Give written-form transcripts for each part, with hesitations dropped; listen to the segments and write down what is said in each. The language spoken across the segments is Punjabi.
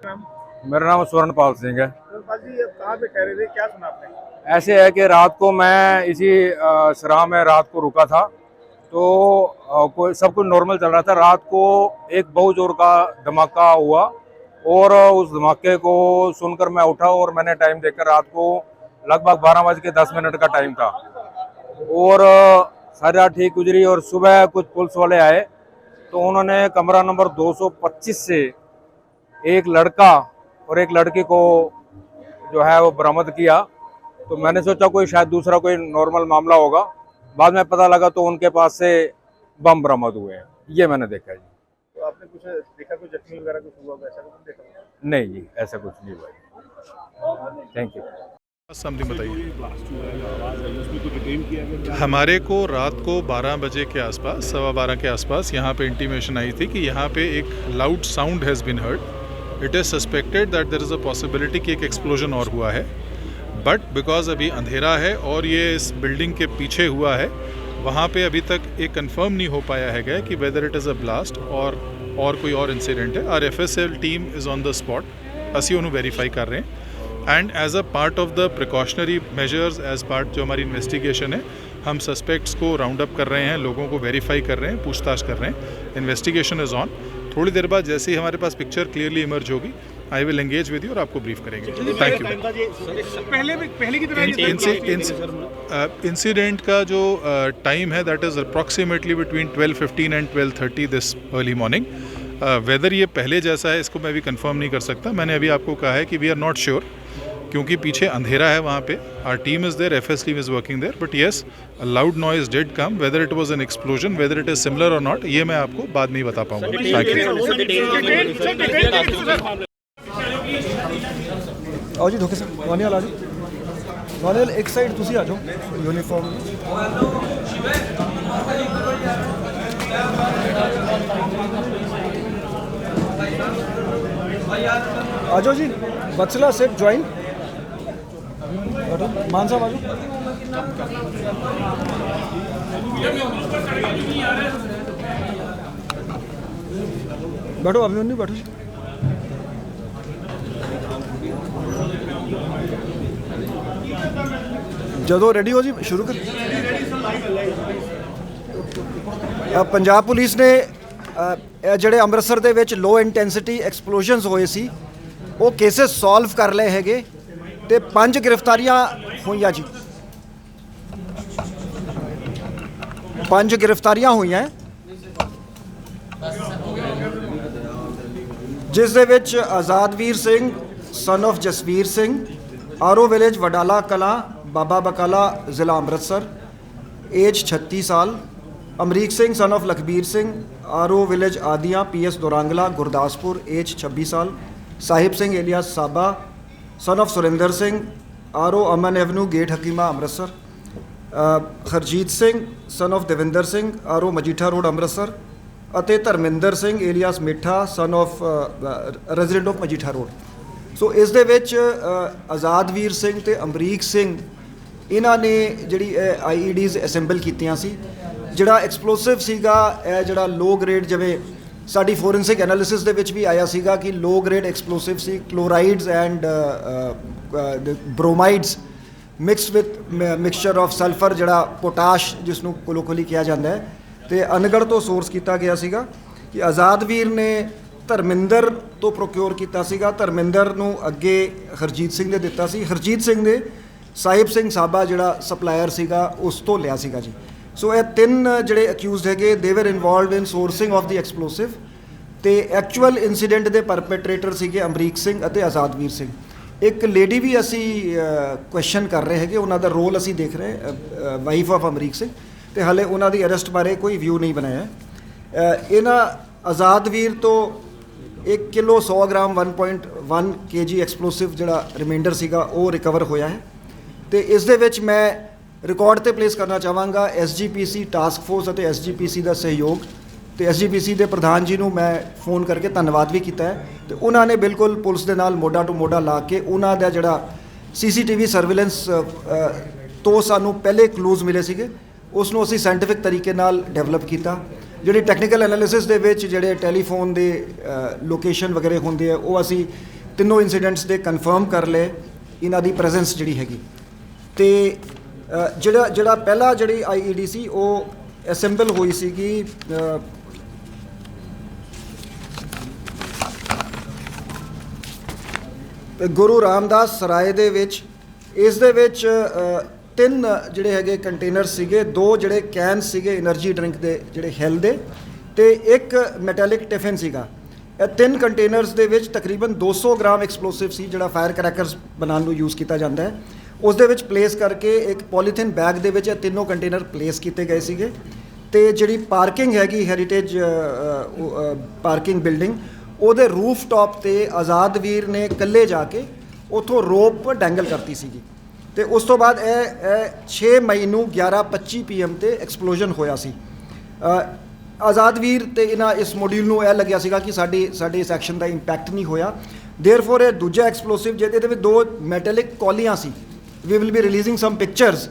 नाम? मेरा नाम स्वर्णपाल सिंह है। सुरपाल जी, अब कहाँ पे ठहरे थे, क्या सुना आपने? ऐसे है कि रात को मैं इसी सराह में रात को रुका था, तो कोई सब कुछ नॉर्मल चल रहा था। रात को एक बहुत जोर का धमाका हुआ और उस धमाके को सुनकर मैं उठा और मैंने टाइम देखकर रात को लगभग 12:10 का टाइम था और सारी रात ठीक गुजरी। और सुबह कुछ पुलिस वाले आए तो उन्होंने कमरा नंबर 225 से एक लड़का और एक लड़की को जो है वो बरामद किया। तो मैंने सोचा कोई शायद दूसरा कोई नॉर्मल मामला होगा, बाद में पता लगा तो उनके पास से बम बरामद हुए हैं। ये मैंने देखा जी। तो आपने कुछ देखा, कुछ जख्मी वगैरह कुछ हुआ, ऐसा कुछ देखा? नहीं जी, ऐसा कुछ नहीं हुआ। Thank you. समथिंग बताइए। हमारे को रात को 12 बजे के आसपास, 12:15 के आसपास यहाँ पे इंटीमेशन आई थी कि यहाँ पे एक loud sound has been heard. It is suspected that there is a possibility कि एक एक्सप्लोजन और हुआ है, बट बिकॉज अभी अंधेरा है और ये इस बिल्डिंग के पीछे हुआ है, वहाँ पे अभी तक एक कंफर्म नहीं हो पाया है कि whether it is a blast और कोई और इंसिडेंट है। Our FSL team is on the spot, असी उन्होंने वेरीफाई कर रहे हैं and as a part of the precautionary measures, as part जो हमारी इन्वेस्टिगेशन है, हम सस्पेक्ट्स को राउंड अप कर रहे हैं, लोगों को वेरीफाई कर रहे हैं, पूछताछ कर रहे हैं। Investigation is on. थोड़ी देर बाद जैसे ही हमारे पास पिक्चर क्लियरली इमर्ज होगी, I will engage with you और आपको ब्रीफ करेंगे। Thank you. पहले की तरह इंसिडेंट का जो टाइम है that is approximately between 12:15 and 12:30 this early morning. Whether ये पहले जैसा है इसको मैं भी कंफर्म नहीं कर सकता। मैंने अभी आपको कहा है कि वी आर नॉट श्योर, क्योंकि पीछे अंधेरा है वहाँ पे। Our team is there, FS team is working there, but yes a loud noise did come. Whether it was an explosion, whether it is similar और नॉट, ये मैं आपको बाद में ही बता पाऊंगा। Thank you. आओ जी, धोखे से वानियल आ जाओ। वानियल एक साइड तुसी आ जाओ यूनिफॉर्म। आ जाओ जी, बचला सेट ज्वाइन। मान साहब आ जाओ। बैठो अभिमन्यु, बैठो जी। ਜਦੋਂ ਰੈਡੀ ਹੋ ਜੀ ਸ਼ੁਰੂ ਕਰ। ਪੰਜਾਬ ਪੁਲਿਸ ਨੇ ਜਿਹੜੇ ਅੰਮ੍ਰਿਤਸਰ ਦੇ ਵਿੱਚ ਲੋ ਇੰਟੈਂਸਿਟੀ ਐਕਸਪਲੋਜਨਸ ਹੋਏ ਸੀ ਉਹ ਕੇਸਿਸ ਸੋਲਵ ਕਰ ਲਏ ਹੈਗੇ ਤੇ 5 ਗ੍ਰਿਫਤਾਰੀਆਂ ਹੋਈਆਂ ਜੀ। 5 ਗ੍ਰਿਫਤਾਰੀਆਂ ਹੋਈਆਂ ਜਿਸ ਦੇ ਵਿੱਚ Azadvir Singh son of Jasvir Singh, RO village Wadala Kalan, Baba Bakala, ਜ਼ਿਲ੍ਹਾ ਅੰਮ੍ਰਿਤਸਰ, ਏਜ 36 ਸਾਲ। Amrik Singh son of Lakhbir Singh, RO village Adian, PS Dorangla, Gurdaspur, age 26 ਸਾਲ। Sahib Singh alias Saba son of Surinder Singh, RO Aman avenue, gate Hakima, Amritsar. Harjit Singh son of Davinder Singh, RO Majitha road, Amritsar. ਅਤੇ Dharminder Singh alias Mittha son of resident of Majitha road. ਸੋ ਇਸ ਦੇ ਵਿੱਚ ਆਜ਼ਾਦਵੀਰ ਸਿੰਘ ਅਤੇ ਅਮਰੀਕ ਸਿੰਘ ਇਹਨਾਂ ਨੇ ਜਿਹੜੀ IEDs ਅਸੈਂਬਲ ਕੀਤੀਆਂ ਸੀ। ਜਿਹੜਾ ਐਕਸਪਲੋਸਿਵ ਸੀਗਾ ਇਹ ਜਿਹੜਾ ਲੋ ਗ੍ਰੇਡ, ਜਿਵੇਂ ਸਾਡੀ ਫੋਰੈਂਸਿਕ ਐਨਾਲਿਸਿਸ ਦੇ ਵਿੱਚ ਵੀ ਆਇਆ ਸੀਗਾ ਕਿ ਲੋ ਗ੍ਰੇਡ ਐਕਸਪਲੋਸਿਵ ਸੀ, chlorides and bromides mixed with mixture of sulphur, ਜਿਹੜਾ ਪੋਟਾਸ਼ ਜਿਸ ਨੂੰ ਕੋਲੋਕਲੀ ਕਿਹਾ ਜਾਂਦਾ ਹੈ, ਅਤੇ ਅਨਗੜ੍ਹ ਤੋਂ ਸੋਰਸ ਕੀਤਾ ਗਿਆ ਸੀਗਾ। ਕਿ ਆਜ਼ਾਦਵੀਰ ਨੇ ਧਰਮਿੰਦਰ ਤੋਂ ਪ੍ਰੋਕਿਓਰ ਕੀਤਾ ਸੀਗਾ, ਧਰਮਿੰਦਰ ਨੂੰ ਅੱਗੇ ਹਰਜੀਤ ਸਿੰਘ ਨੇ ਦਿੱਤਾ ਸੀ, ਹਰਜੀਤ ਸਿੰਘ ਨੇ ਸਾਹਿਬ ਸਿੰਘ ਸਾਬਾ ਜਿਹੜਾ ਸਪਲਾਇਰ ਸੀਗਾ ਉਸ ਤੋਂ ਲਿਆ ਸੀਗਾ ਜੀ। ਸੋ ਇਹ 3 ਜਿਹੜੇ ਅਕਿਊਜ਼ਡ ਹੈਗੇ ਦੇ ਵਰ involved in sourcing of the explosive, ਅਤੇ ਐਕਚੁਅਲ ਇੰਸੀਡੈਂਟ ਦੇ ਪਰਪੇਟਰੇਟਰ ਸੀਗੇ ਅਮਰੀਕ ਸਿੰਘ ਅਤੇ ਆਜ਼ਾਦਵੀਰ ਸਿੰਘ। ਇੱਕ ਲੇਡੀ ਵੀ ਅਸੀਂ ਕੁਐਸਚਨ ਕਰ ਰਹੇ ਹੈਗੇ, ਉਹਨਾਂ ਦਾ ਰੋਲ ਅਸੀਂ ਦੇਖ ਰਹੇ, ਵਾਈਫ ਆਫ ਅਮਰੀਕ ਸਿੰਘ, ਅਤੇ ਹਾਲੇ ਉਹਨਾਂ ਦੀ ਅਰੈਸਟ ਬਾਰੇ ਕੋਈ ਵਿਊ ਨਹੀਂ ਬਣਾਇਆ। ਇਹਨਾਂ ਆਜ਼ਾਦਵੀਰ ਤੋਂ 1 ਕਿਲੋ 100 ਗ੍ਰਾਮ 1.1 kg ਐਕਸਪਲੋਸਿਵ ਜਿਹੜਾ ਰਿਮਾਈਂਡਰ ਸੀਗਾ ਉਹ ਰਿਕਵਰ ਹੋਇਆ ਹੈ। ਅਤੇ ਇਸ ਦੇ ਵਿੱਚ ਮੈਂ ਰਿਕਾਰਡ 'ਤੇ ਪਲੇਸ ਕਰਨਾ ਚਾਹਾਂਗਾ SGPC ਟਾਸਕ ਫੋਰਸ ਅਤੇ SGPC ਦਾ ਸਹਿਯੋਗ, ਅਤੇ SGPC ਦੇ ਪ੍ਰਧਾਨ ਜੀ ਨੂੰ ਮੈਂ ਫੋਨ ਕਰਕੇ ਧੰਨਵਾਦ ਵੀ ਕੀਤਾ ਹੈ। ਅਤੇ ਉਹਨਾਂ ਨੇ ਬਿਲਕੁਲ ਪੁਲਿਸ ਦੇ ਨਾਲ ਮੋਢਾ ਟੂ ਮੋਢਾ ਲਾ ਕੇ ਉਹਨਾਂ ਦਾ ਜਿਹੜਾ CCTV ਸਰਵੇਲੈਂਸ ਤੋਂ ਸਾਨੂੰ ਪਹਿਲੇ ਕਲੂਜ਼ ਮਿਲੇ ਸੀਗੇ ਉਸ ਨੂੰ ਅਸੀਂ ਸਾਇੰਟੀਫਿਕ ਤਰੀਕੇ ਨਾਲ ਡਿਵੈਲਪ ਕੀਤਾ। ਜਿਹੜੀ ਟੈਕਨੀਕਲ ਐਨਾਲਿਸਿਸ ਦੇ ਵਿੱਚ ਜਿਹੜੇ ਟੈਲੀਫੋਨ ਦੇ ਲੋਕੇਸ਼ਨ ਵਗੈਰਾ ਹੁੰਦੇ ਆ ਉਹ ਅਸੀਂ ਤਿੰਨੋਂ ਇਨਸੀਡੈਂਟਸ ਦੇ ਕਨਫਰਮ ਕਰ ਲਏ ਇਹਨਾਂ ਦੀ ਪ੍ਰੈਜ਼ੈਂਸ ਜਿਹੜੀ ਹੈਗੀ। ਤੇ ਜਿਹੜਾ ਪਹਿਲਾ ਜਿਹੜੀ IED ਸੀ ਉਹ ਅਸੈਂਬਲ ਹੋਈ ਸੀਗੀ ਗੁਰੂ ਰਾਮਦਾਸ ਸਰਾਏ ਦੇ ਵਿੱਚ। ਇਸ ਦੇ ਵਿੱਚ 3 ਜਿਹੜੇ ਹੈਗੇ ਕੰਟੇਨਰ ਸੀਗੇ, 2 ਜਿਹੜੇ ਕੈਨ ਸੀਗੇ એનર્ਜੀ ਡਰਿੰਕ ਦੇ ਜਿਹੜੇ ਹੈਲ ਦੇ, ਤੇ 1 ਮੈਟੈਲਿਕ ਟਿਫਨ ਸੀਗਾ। ਇਹ 3 ਕੰਟੇਨਰਸ ਦੇ ਵਿੱਚ ਤਕਰੀਬਨ 200 ਗ੍ਰਾਮ ਐਕਸਪਲੋਸਿਵ ਸੀ ਜਿਹੜਾ ਫਾਇਰ ਕਰੈਕਰਸ ਬਣਾਉਣ ਨੂੰ ਯੂਜ਼ ਕੀਤਾ ਜਾਂਦਾ ਹੈ। ਉਸ ਦੇ ਵਿੱਚ ਪਲੇਸ ਕਰਕੇ ਇੱਕ ਪੋਲੀਥੀਨ ਬੈਗ ਦੇ ਵਿੱਚ ਇਹ ਤਿੰਨੋਂ ਕੰਟੇਨਰ ਪਲੇਸ ਕੀਤੇ ਗਏ ਸੀਗੇ। ਤੇ ਜਿਹੜੀ ਪਾਰਕਿੰਗ ਹੈਗੀ ਹੈਰੀਟੇਜ ਪਾਰਕਿੰਗ ਬਿਲਡਿੰਗ, ਉਹਦੇ ਰੂਫ ਟਾਪ ਤੇ ਆਜ਼ਾਦ ਵੀਰ ਨੇ ਇਕੱਲੇ ਜਾ ਕੇ ਉੱਥੋਂ ਰੋਪ ਡੈਂਗਲ ਕਰਤੀ ਸੀਗੀ। ਤੇ ਉਸ ਤੋਂ ਬਾਅਦ ਇਹ 6 ਮਈ ਨੂੰ 11:25 PM ਤੇ ਐਕਸਪਲੋਜਨ ਹੋਇਆ ਸੀ। ਆਜ਼ਾਦ ਵੀਰ ਤੇ ਇਹਨਾਂ ਇਸ ਮੋਡਿਊਲ ਨੂੰ ਇਹ ਲੱਗਿਆ ਸੀਗਾ ਕਿ ਸਾਡੇ ਇਸ ਐਕਸ਼ਨ ਦਾ ਇੰਪੈਕਟ ਨਹੀਂ ਹੋਇਆ। ਦੇਅਰਫੋਰ ਇਹ ਦੂਜਾ ਐਕਸਪਲੋਸਿਵ ਜਿਹਦੇ ਵਿੱਚ 2 ਮੈਟੈਲਿਕ ਕੌਲੀਆਂ ਸੀ, we will be releasing some pictures.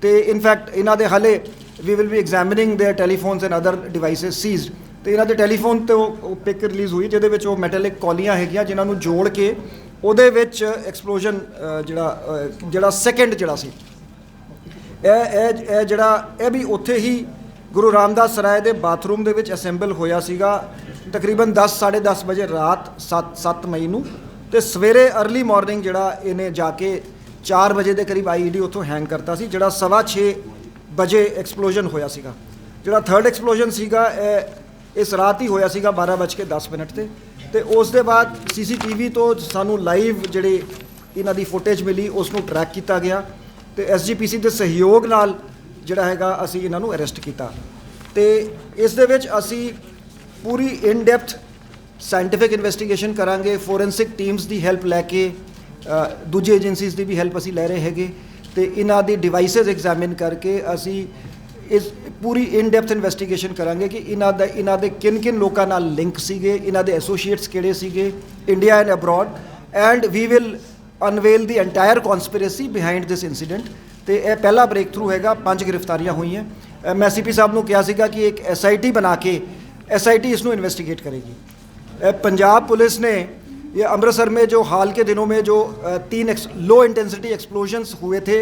ਤੇ ਇਨਫੈਕਟ ਇਹਨਾਂ ਦੇ ਹਾਲੇ we will be examining their telephones and other devices seized. ਤੇ ਇਹਨਾਂ ਦੇ ਟੈਲੀਫੋਨ ਤੇ ਉਹ ਪਿਕ ਰਿਲੀਜ਼ ਹੋਈ ਜਿਹਦੇ ਵਿੱਚ ਉਹ ਮੈਟੈਲਿਕ ਕੌਲੀਆਂ ਹੈਗੀਆਂ ਜਿਨ੍ਹਾਂ ਨੂੰ ਜੋੜ ਕੇ ਉਹਦੇ ਵਿੱਚ ਐਕਸਪਲੋਜਨ ਜਿਹੜਾ ਸੈਕਿੰਡ ਜਿਹੜਾ ਸੀ ਇਹ ਜਿਹੜਾ ਇਹ ਵੀ ਉੱਥੇ ਹੀ ਗੁਰੂ ਰਾਮਦਾਸ ਸਰਾਏ ਦੇ ਬਾਥਰੂਮ ਦੇ ਵਿੱਚ ਅਸੈਂਬਲ ਹੋਇਆ ਸੀਗਾ ਤਕਰੀਬਨ 10-10:30 ਵਜੇ ਰਾਤ 7 ਮਈ ਨੂੰ। ਤੇ ਸਵੇਰੇ ਅਰਲੀ ਮਾਰਨਿੰਗ ਜਿਹੜਾ ਇਹਨੇ ਜਾ ਕੇ 4 ਵਜੇ ਦੇ ਕਰੀਬ IED ਉੱਥੋਂ ਹੈਂਗ ਕਰਤਾ ਸੀ, ਜਿਹੜਾ 6:15 ਵਜੇ ਐਕਸਪਲੋਜਨ ਹੋਇਆ ਸੀਗਾ। ਜਿਹੜਾ ਥਰਡ ਐਕਸਪਲੋਜਨ ਸੀਗਾ ਇਸ ਰਾਤ ਹੀ ਹੋਇਆ ਸੀਗਾ 12:10 ਤੇ ਉਸ ਦੇ ਬਾਅਦ CCTV ਤੋਂ ਸਾਨੂੰ ਲਾਈਵ ਜਿਹੜੇ ਇਹਨਾਂ ਦੀ ਫੁਟੇਜ ਮਿਲੀ ਉਸ ਨੂੰ ਟਰੈਕ ਕੀਤਾ ਗਿਆ ਤੇ SGPC ਦੇ ਸਹਿਯੋਗ ਨਾਲ ਜਿਹੜਾ ਹੈਗਾ ਅਸੀਂ ਇਹਨਾਂ ਨੂੰ ਅਰੈਸਟ ਕੀਤਾ। ਤੇ ਇਸ ਦੇ ਵਿੱਚ ਅਸੀਂ ਪੂਰੀ ਇਨ ਡੈਪਥ ਸਾਇੰਟੀਫਿਕ ਇਨਵੈਸਟੀਗੇਸ਼ਨ ਕਰਾਂਗੇ, ਫੋਰੈਂਸਿਕ ਟੀਮਸ ਦੀ ਹੈਲਪ ਲੈ ਕੇ, ਦੂਜੀ ਏਜੰਸੀਜ਼ ਦੀ ਵੀ ਹੈਲਪ ਅਸੀਂ ਲੈ ਰਹੇ ਹੈਗੇ। ਤੇ ਇਹਨਾਂ ਦੀ ਡਿਵਾਈਸਿਸ ਐਗਜ਼ਾਮਿਨ ਕਰਕੇ ਅਸੀਂ ਇਸ ਪੂਰੀ ਇਨ ਡੈਪਥ ਇਨਵੈਸਟੀਗੇਸ਼ਨ ਕਰਾਂਗੇ ਕਿ ਇਹਨਾਂ ਦੇ ਕਿਨ ਲੋਕਾਂ ਨਾਲ ਲਿੰਕ ਸੀਗੇ, ਇਹਨਾਂ ਦੇ ਐਸੋਸੀਏਟਸ ਕਿਹੜੇ ਸੀਗੇ India and abroad, and we will unveil the entire conspiracy behind this incident. ਤੇ ਇਹ ਪਹਿਲਾ ਬ੍ਰੇਕ ਥਰੂ ਹੈਗਾ, 5 ਗ੍ਰਿਫਤਾਰੀਆਂ ਹੋਈਆਂ। ਮੈਂ CP ਸਾਹਿਬ ਨੂੰ ਕਿਹਾ ਸੀਗਾ ਕਿ ਇੱਕ SIT ਬਣਾ ਕੇ SIT ਇਸ ਨੂੰ इन्वेस्टिगेट करेगी। पंजाब पुलिस ने ये अमृतसर में जो हाल के दिनों में जो 3 लो इंटेंसिटी एक्सप्लोजन्स हुए थे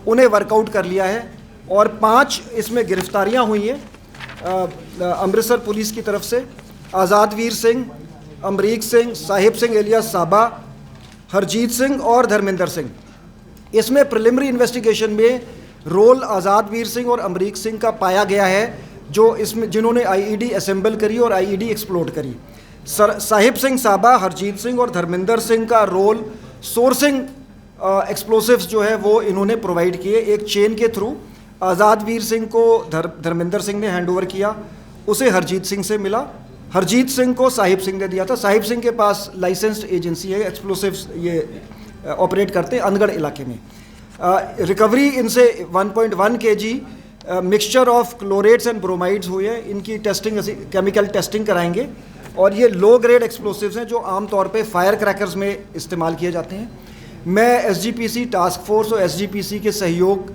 उन्हें वर्कआउट कर लिया है और 5 इसमें गिरफ्तारियां हुई हैं अमृतसर पुलिस की तरफ से। आज़ाद वीर सिंह, अमरीक सिंह, साहिब सिंह एलियास साबा, हरजीत सिंह और धर्मेंद्र सिंह। इसमें प्रिलिमिनरी इन्वेस्टिगेशन में रोल आज़ाद वीर सिंह और अमरीक सिंह का पाया गया है, जो इसमें जिन्होंने IED असेंबल करी और IED एक्सप्लोड करी। साहिब सिंह साबा, हरजीत सिंह और धर्मेंद्र सिंह का रोल सोर्सिंग एक्सप्लोसिव्स जो है वो इन्होंने प्रोवाइड किए एक चेन के थ्रू। आज़ाद वीर सिंह को धर्मेंद्र सिंह ने हैंड ओवर किया, उसे हरजीत सिंह से मिला, हरजीत सिंह को साहिब सिंह ने दिया था। साहिब सिंह के पास लाइसेंस्ड एजेंसी है, एक्सप्लोसिव्स ये ऑपरेट करते हैं अनगढ़ इलाके में। रिकवरी इनसे 1.1 kg mixture of chlorates and bromides हुई है। इनकी टेस्टिंग केमिकल टेस्टिंग कराएंगे और ये लो ग्रेड एक्सप्लोसिव्स हैं जो आमतौर पे फायर क्रैकर्स में इस्तेमाल किए जाते हैं। मैं SGPC टास्क फोर्स और SGPC के सहयोग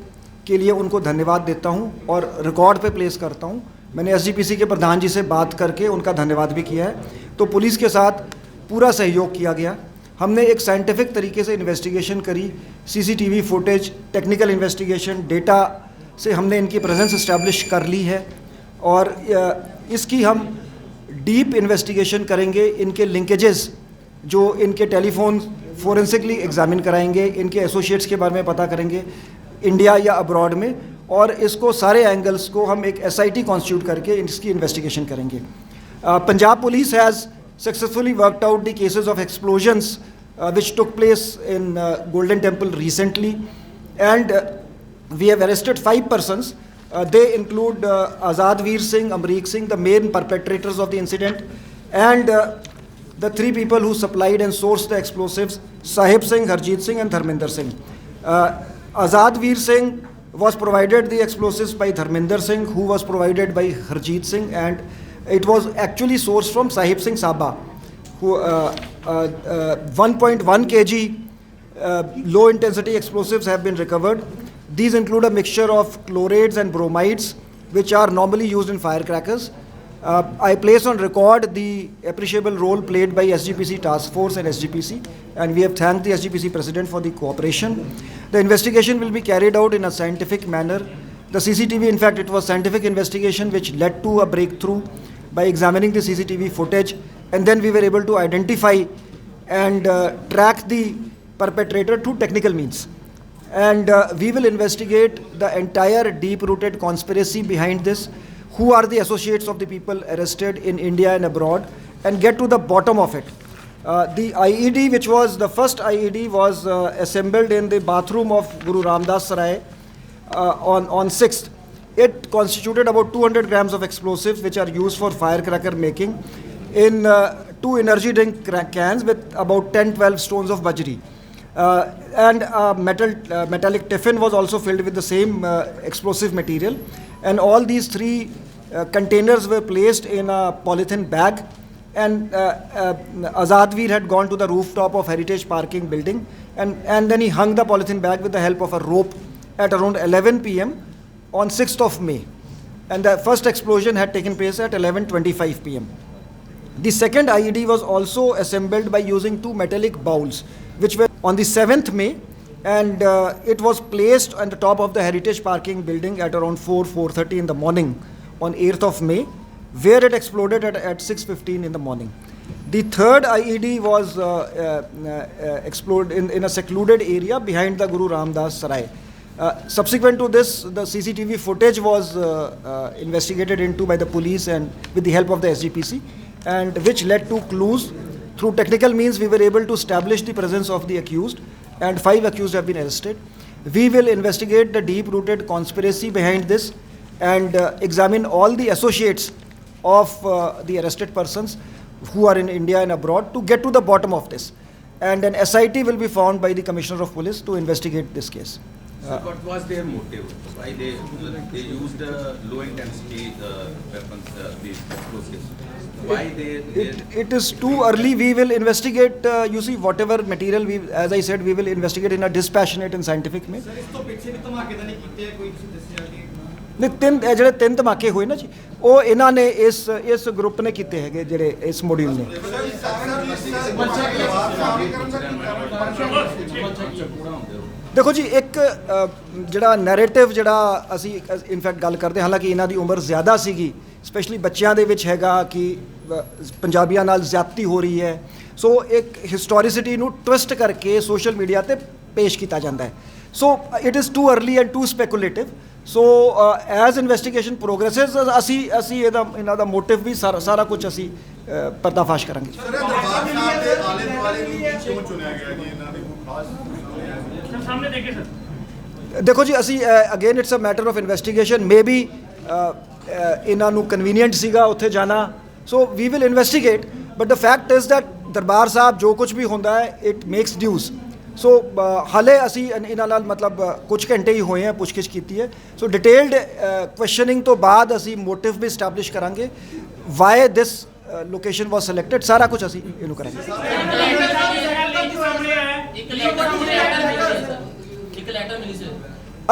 के लिए उनको धन्यवाद देता हूं और रिकॉर्ड पे प्लेस करता हूं। मैंने SGPC के प्रधान जी से बात करके उनका धन्यवाद भी किया है। तो पुलिस के साथ पूरा सहयोग किया गया। हमने एक साइंटिफिक तरीके से इन्वेस्टिगेशन करी, CCTV footage, technical investigation, data से हमने इनकी प्रेजेंस इस्टेब्लिश कर ली है और इसकी हम डीप इन्वेस्टिगेशन करेंगे। इनके लिंकेजेस जो इनके टेलीफोन फोरेंसिकली एग्जामिन कराएंगे, इनके एसोसिएट्स के बारे में पता करेंगे इंडिया या अब्रॉड में, और इसको सारे एंगल्स को हम एक SIT कॉन्स्टिट्यूट करके इसकी इन्वेस्टिगेशन करेंगे। Punjab police has successfully worked out the cases of explosions which took place in Golden Temple recently, and we have arrested 5 persons. They include Azad Veer Singh, Amreek Singh, the main perpetrators of the incident, and the 3 people who supplied and sourced the explosives, Sahib Singh, Harjeet Singh and Dharminder Singh. Azad Veer Singh was provided the explosives by Dharminder Singh, who was provided by Harjeet Singh, and it was actually sourced from Sahib Singh Sabha, who 1.1 kg low intensity explosives have been recovered. These include a mixture of chlorides and bromides which are normally used in firecrackers. I place on record the appreciable role played by SGPC Task Force and SGPC, and we have thanked the SGPC President for the cooperation. The investigation will be carried out in a scientific manner. The CCTV, in fact, it was scientific investigation which led to a breakthrough by examining the CCTV footage, and then we were able to identify and track the perpetrator through technical means. And we will investigate the entire deep-rooted conspiracy behind this, who are the associates of the people arrested in India and abroad, and get to the bottom of it. The IED, which was the first IED, was assembled in the bathroom of Guru Ramdas Sarai on 6th. It constituted about 200 grams of explosives which are used for firecracker making in 2 energy drink cans with about 10-12 stones of bajri. And a metallic tiffin was also filled with the same explosive material. And all these 3 containers were placed in a polythene bag, and Azadveer had gone to the rooftop of Heritage Parking building, and then he hung the polythene bag with the help of a rope at around 11 p.m. on 6th of May. And the first explosion had taken place at 11:25 p.m. The second IED was also assembled by using 2 metallic bowls, which were on the 7th May, and it was placed on the top of the Heritage Parking building at around 4:30 in the morning on 8th of May, where it exploded at 6:15 in the morning. The third IED was exploded in a secluded area behind the Guru Ramdas Sarai. Subsequent to this, the CCTV footage was investigated into by the police and with the help of the SGPC, and which led to clues. Through technical means, we were able to establish the presence of the accused, and 5 accused have been arrested. We will investigate the deep-rooted conspiracy behind this and examine all the associates of the arrested persons who are in India and abroad to get to the bottom of this. And an SIT will be formed by the Commissioner of Police to investigate this case. So what was their motive? Why they used low intensity weapons, these explosives? Why It is too early. We will investigate. You see, whatever material as I said, we will investigate in a dispassionate and scientific way. ਨਹੀਂ 3 ਧਮਾਕੇ ਹੋਏ ਨਾ ਜੀ, ਉਹ ਇਹਨਾਂ ਨੇ ਇਸ ਗਰੁੱਪ ਨੇ ਕੀਤੇ ਹੈਗੇ, ਜਿਹੜੇ ਇਸ ਮੋਡਿਊਲ ਨੇ। ਦੇਖੋ ਜੀ, ਇੱਕ ਜਿਹੜਾ ਨੈਰੇਟਿਵ ਜਿਹੜਾ ਅਸੀਂ ਇਨਫੈਕਟ ਗੱਲ ਕਰਦੇ, ਹਾਲਾਂਕਿ ਇਹਨਾਂ ਦੀ ਉਮਰ ਜ਼ਿਆਦਾ ਸੀਗੀ, ਸਪੈਸ਼ਲੀ ਬੱਚਿਆਂ ਦੇ ਵਿੱਚ ਹੈਗਾ ਕਿ ਪੰਜਾਬੀਆਂ ਨਾਲ ਜ਼ਿਆਦਤੀ ਹੋ ਰਹੀ ਹੈ, ਸੋ ਇੱਕ ਹਿਸਟੋਰੀਸਿਟੀ ਨੂੰ ਟਵਿਸਟ ਕਰਕੇ ਸੋਸ਼ਲ ਮੀਡੀਆ 'ਤੇ ਪੇਸ਼ ਕੀਤਾ ਜਾਂਦਾ ਹੈ। So it is too early and too speculative. So as investigation progresses ਅਸੀਂ ਇਹਨਾਂ ਦਾ ਮੋਟਿਵ ਵੀ ਸਾਰਾ ਕੁਝ ਅਸੀਂ ਪਰਦਾਫਾਸ਼ ਕਰਾਂਗੇ। ਦੇਖੋ ਜੀ, ਅਸੀਂ again it's a matter of investigation. Maybe ਇਹਨਾਂ ਨੂੰ ਕਨਵੀਨੀਐਂਟ ਸੀਗਾ ਉੱਥੇ ਜਾਣਾ, so we will investigate, but the fact is that Darbar Sahib ਜੋ ਕੁਝ ਵੀ ਹੁੰਦਾ ਹੈ, ਇਟ ਮੇਕਸ ਨਿਊਜ਼। ਸੋ ਹਾਲੇ ਅਸੀਂ ਇਹਨਾਂ ਨਾਲ ਮਤਲਬ ਕੁਝ ਘੰਟੇ ਹੀ ਹੋਏ ਆ ਪੁੱਛਗਿੱਛ ਕੀਤੀ ਹੈ। ਸੋ ਡਿਟੇਲਡ ਕੁਐਸਚਨਿੰਗ ਤੋਂ ਬਾਅਦ ਅਸੀਂ ਮੋਟਿਵ ਵੀ ਸਟੈਬਲਿਸ਼ ਕਰਾਂਗੇ, ਵਾਈ ਦਿਸ ਲੋਕੇਸ਼ਨ ਵਾਸ ਸਿਲੈਕਟਡ, ਸਾਰਾ ਕੁਝ ਅਸੀਂ ਇਹਨੂੰ ਕਰਾਂਗੇ।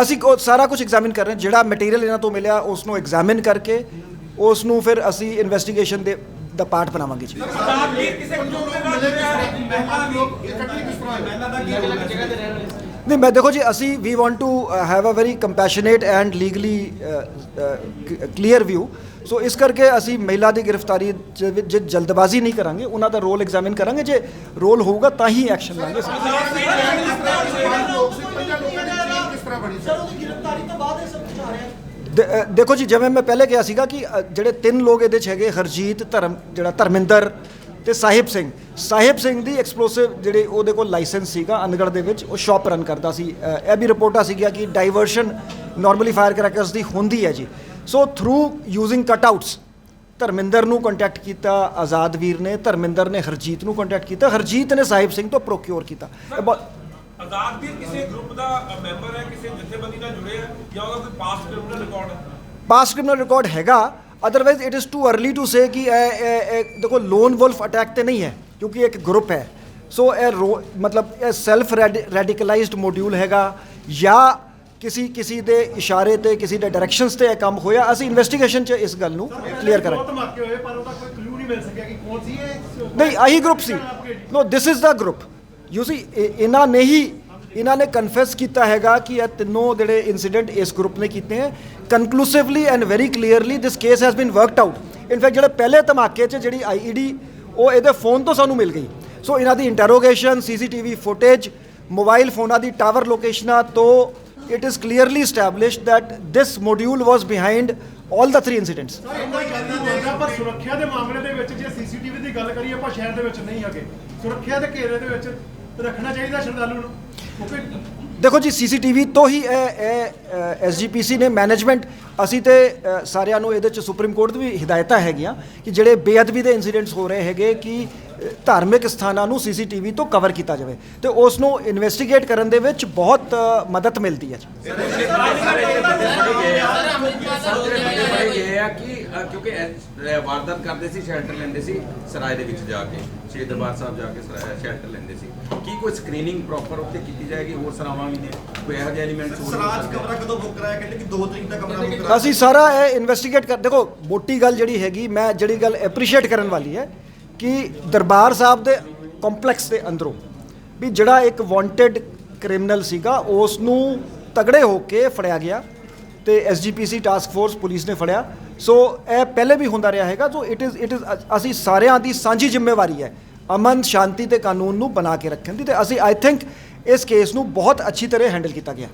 ਅਸੀਂ ਸਾਰਾ ਕੁਝ ਐਗਜ਼ਾਮਿਨ ਕਰ ਰਹੇ ਹਾਂ, ਜਿਹੜਾ ਮਟੀਰੀਅਲ ਇਹਨਾਂ ਤੋਂ ਮਿਲਿਆ ਉਸ ਨੂੰ ਐਗਜ਼ਾਮਿਨ ਕਰਕੇ ਉਸ ਨੂੰ ਫਿਰ ਅਸੀਂ ਇਨਵੈਸਟੀਗੇਸ਼ਨ ਦਾ ਪਾਰਟ ਬਣਾਵਾਂਗੇ ਜੀ। ਨਹੀਂ, ਮੈਂ ਦੇਖੋ ਜੀ, ਅਸੀਂ we want to have a very compassionate and legally clear view. So ਇਸ ਕਰਕੇ ਅਸੀਂ ਮਹਿਲਾ ਦੀ ਗ੍ਰਿਫਤਾਰੀ 'ਚ ਜਲਦਬਾਜ਼ੀ ਨਹੀਂ ਕਰਾਂਗੇ, ਉਹਨਾਂ ਦਾ ਰੋਲ ਐਗਜ਼ਾਮਿਨ ਕਰਾਂਗੇ, ਜੇ ਰੋਲ ਹੋਊਗਾ ਤਾਂ ਹੀ ਐਕਸ਼ਨ ਲਾਂਗੇ। ਦੇਖੋ ਜੀ, ਜਿਵੇਂ ਮੈਂ ਪਹਿਲੇ ਕਿਹਾ ਸੀਗਾ ਕਿ ਜਿਹੜੇ 3 ਲੋਕ ਇਹਦੇ 'ਚ ਹੈਗੇ, ਹਰਜੀਤ, ਧਰਮਿੰਦਰ ਤੇ ਸਾਹਿਬ ਸਿੰਘ ਦੀ ਐਕਸਪਲੋਸਿਵ ਜਿਹੜੇ ਉਹਦੇ ਕੋਲ ਲਾਇਸੈਂਸ ਸੀਗਾ ਅਨਗੜ੍ਹ ਦੇ ਵਿੱਚ, ਉਹ ਸ਼ਾਪ ਰਨ ਕਰਦਾ ਸੀ। ਇਹ ਵੀ ਰਿਪੋਰਟਾਂ ਸੀਗੀਆਂ ਕਿ ਡਾਈਵਰਸ਼ਨ ਨਾਰਮਲੀ ਫਾਇਰ ਕਰੈਕਰਸ ਦੀ ਹੁੰਦੀ ਹੈ ਜੀ। ਸੋ ਥਰੂ ਯੂਜ਼ਿੰਗ ਕਟਆਊਟਸ ਧਰਮਿੰਦਰ ਨੂੰ ਕੰਟੈਕਟ ਕੀਤਾ ਆਜ਼ਾਦਵੀਰ ਨੇ, ਧਰਮਿੰਦਰ ਨੇ ਹਰਜੀਤ ਨੂੰ ਕੰਟੈਕਟ ਕੀਤਾ, ਹਰਜੀਤ ਨੇ ਸਾਹਿਬ ਸਿੰਘ ਤੋਂ ਪ੍ਰੋਕਿਓਰ ਕੀਤਾ। ਆਜ਼ਾਦਵੀਰ ਕਿਸੇ ਗਰੁੱਪ ਦਾ ਮੈਂਬਰ ਹੈ, ਕਿਸੇ ਜਥੇਬੰਦੀ ਨਾਲ ਜੁੜੇ ਹੈ, ਜਾਂ ਉਹਦਾ ਕੋਈ ਪਾਸਟ ਕ੍ਰਿਮੀਨਲ ਰਿਕਾਰਡ ਹੈ? ਪਾਸਟ ਕ੍ਰਿਮੀਨਲ ਰਿਕਾਰਡ ਹੈਗਾ, otherwise it is too early to say ਕਿ ਇਹ ਦੇਖੋ ਲੋਨ ਵੁਲਫ ਅਟੈਕ ਤੇ ਨਹੀਂ ਹੈ, ਕਿਉਂਕਿ ਇੱਕ ਗਰੁੱਪ ਹੈ। ਸੋ ਇਹ ਮਤਲਬ ਇਹ ਸੈਲਫ ਰੈਡੀਕਲਾਈਜ਼ਡ ਮੋਡਿਊਲ ਹੈਗਾ, ਜਾਂ ਕਿਸੇ ਦੇ ਇਸ਼ਾਰੇ ਤੇ ਕਿਸੇ ਦੇ ਡਾਇਰੈਕਸ਼ਨਸ ਤੇ ਇਹ ਕੰਮ ਹੋਇਆ। ਅਸੀਂ ਇਨਵੈਸਟੀਗੇਸ਼ਨ 'ਚ ਇਸ ਗੱਲ ਨੂੰ ਕਲੀਅਰ ਕਰਾਂਗੇ। ਧਮਾਕੇ ਹੋਏ ਪਰ ਉਹਦਾ ਕੋਈ ਕਲੂ ਨਹੀਂ ਮਿਲ ਸਕਿਆ ਕਿ ਕੌਣ ਸੀ ਇਹ। ਨਹੀਂ ਆਹੀ ਗਰੁੱਪ ਸੀ। No this is the group. You see ਇਹਨਾਂ ਨੇ ਕਨਫੈਸ ਕੀਤਾ ਹੈਗਾ ਕਿ ਇਹ ਤਿੰਨੋਂ ਜਿਹੜੇ ਇਨਸੀਡੈਂਟ ਇਸ ਗਰੁੱਪ ਨੇ ਕੀਤੇ ਹੈ। Conclusively and very clearly this case has been worked out. In fact ਜਿਹੜੇ ਪਹਿਲੇ ਧਮਾਕੇ 'ਚ ਜਿਹੜੀ IED ਉਹ ਇਹਦੇ ਫੋਨ ਤੋਂ ਸਾਨੂੰ ਮਿਲ ਗਈ। ਸੋ ਇਹਨਾਂ ਦੀ ਇੰਟਰੋਗੇਸ਼ਨ, CCTV ਫੁਟੇਜ, ਮੋਬਾਈਲ ਫੋਨਾਂ ਦੀ ਟਾਵਰ ਲੋਕੇਸ਼ਨਾਂ ਤੋਂ it is clearly established that this module was behind all the 3 incidents. ਕੋਈ ਗੱਲ ਨਹੀਂ ਹੋਏਗਾ ਪਰ ਸੁਰੱਖਿਆ ਦੇ ਮਾਮਲੇ ਦੇ ਵਿੱਚ ਜੇ CCTV ਦੀ ਗੱਲ ਕਰੀਏ ਆਪਾਂ ਸ਼ਹਿਰ ਦੇ ਵਿੱਚ ਨਹੀਂ ਹੈਗੇ। ਸੁਰੱਖਿਆ ਦੇ ਘੇਰੇ ਦੇ ਵਿੱਚ ਰੱਖਣਾ ਚਾਹੀਦਾ ਸ਼ਰਧਾਲੂ ਨੂੰ ਕਿਉਂਕਿ ਦੇਖੋ ਜੀ CCTV ਤੋਂ ਹੀ SGPC ਨੇ ਮੈਨੇਜਮੈਂਟ ਅਸੀਂ ਤੇ ਸਾਰਿਆਂ ਨੂੰ ਇਹਦੇ 'ਚ ਸੁਪਰੀਮ ਕੋਰਟ ਦੀ ਵੀ ਹਿਦਾਇਤਾਂ ਹੈਗੀਆਂ ਕਿ ਜਿਹੜੇ ਬੇਅਦਬੀ ਦੇ ਇਨਸੀਡੈਂਟਸ ਹੋ ਰਹੇ ਹੈਗੇ ਕਿ ਧਾਰਮਿਕ ਸਥਾਨਾਂ ਨੂੰ CCTV ਤੋਂ ਕਵਰ ਕੀਤਾ ਜਾਵੇ ਤੇ ਉਸ ਨੂੰ ਇਨਵੈਸਟੀਗੇਟ ਕਰਨ ਦੇ ਵਿੱਚ ਬਹੁਤ ਮਦਦ ਮਿਲਦੀ ਹੈ। ਕਿਉਂਕਿ ਵਾਰਦਾਤ ਕਰਦੇ ਸੀ ਸ਼ੈਲਟਰ ਲੈਂਦੇ ਸੀ ਸਰਾਏ ਦੇ ਵਿੱਚ ਜਾ ਕੇ ਸ਼੍ਰੀ ਦਰਬਾਰ ਸਾਹਿਬ ਜਾ ਕੇ ਸ਼ੈਲਟਰ ਲੈਂਦੇ ਸੀ। ਕੀ ਕੋਈ ਸਕਰੀਨਿੰਗ ਪ੍ਰੋਪਰ ਉੱਥੇ ਕੀਤੀ ਜਾਏਗੀ ਹੋਰ ਸਰਾਵਾਂ ਵੀ ਨੇ ਕੋਈ ਇਹੋ ਜਿਹੇ ਐਲੀਮੈਂਟਸ ਹੋਰ ਸਰਾਜ ਕਮਰਾ ਕਦੋਂ ਬੁੱਕ ਕਰਾਇਆ ਕਹਿੰਦੇ ਕਿ 2 ਤਰੀਕ ਦਾ ਕਮਰਾ ਬੁੱਕ ਕਰਾਇਆ। ਅਸੀਂ ਸਾਰਾ ਇਹ ਇਨਵੈਸਟੀਗੇਟ ਕਰ ਦੇਖੋ ਮੋਟੀ ਗੱਲ ਜਿਹੜੀ ਹੈਗੀ ਮੈਂ ਜਿਹੜੀ ਗੱਲ ਐਪਰੀਸ਼ੀਏਟ ਕਰਨ ਵਾਲੀ ਹੈ ਕਿ ਦਰਬਾਰ ਸਾਹਿਬ ਦੇ ਕੰਪਲੈਕਸ ਦੇ ਅੰਦਰੋਂ ਵੀ ਜਿਹੜਾ ਇੱਕ ਵਾਂਟਡ ਕ੍ਰਿਮੀਨਲ ਸੀਗਾ ਉਸ ਨੂੰ ਤਗੜੇ ਹੋ ਕੇ ਫੜਿਆ ਗਿਆ ਤੇ SGPC ਟਾਸਕ ਫੋਰਸ ਪੁਲਿਸ ਨੇ ਫੜਿਆ। ਸੋ ਇਹ ਪਹਿਲੇ ਵੀ ਹੁੰਦਾ ਰਿਹਾ ਹੈਗਾ। ਸੋ ਇਟ ਇਜ਼ ਅਸੀਂ ਸਾਰਿਆਂ ਦੀ ਸਾਂਝੀ ਜ਼ਿੰਮੇਵਾਰੀ ਹੈ ਅਮਨ ਸ਼ਾਂਤੀ ਤੇ ਕਾਨੂੰਨ ਨੂੰ ਬਣਾ ਕੇ ਰੱਖਣ ਦੀ ਤੇ ਅਸੀਂ ਆਈ ਥਿੰਕ ਇਸ ਕੇਸ ਨੂੰ ਬਹੁਤ ਅੱਛੀ ਤਰ੍ਹਾਂ ਹੈਂਡਲ ਕੀਤਾ ਗਿਆ।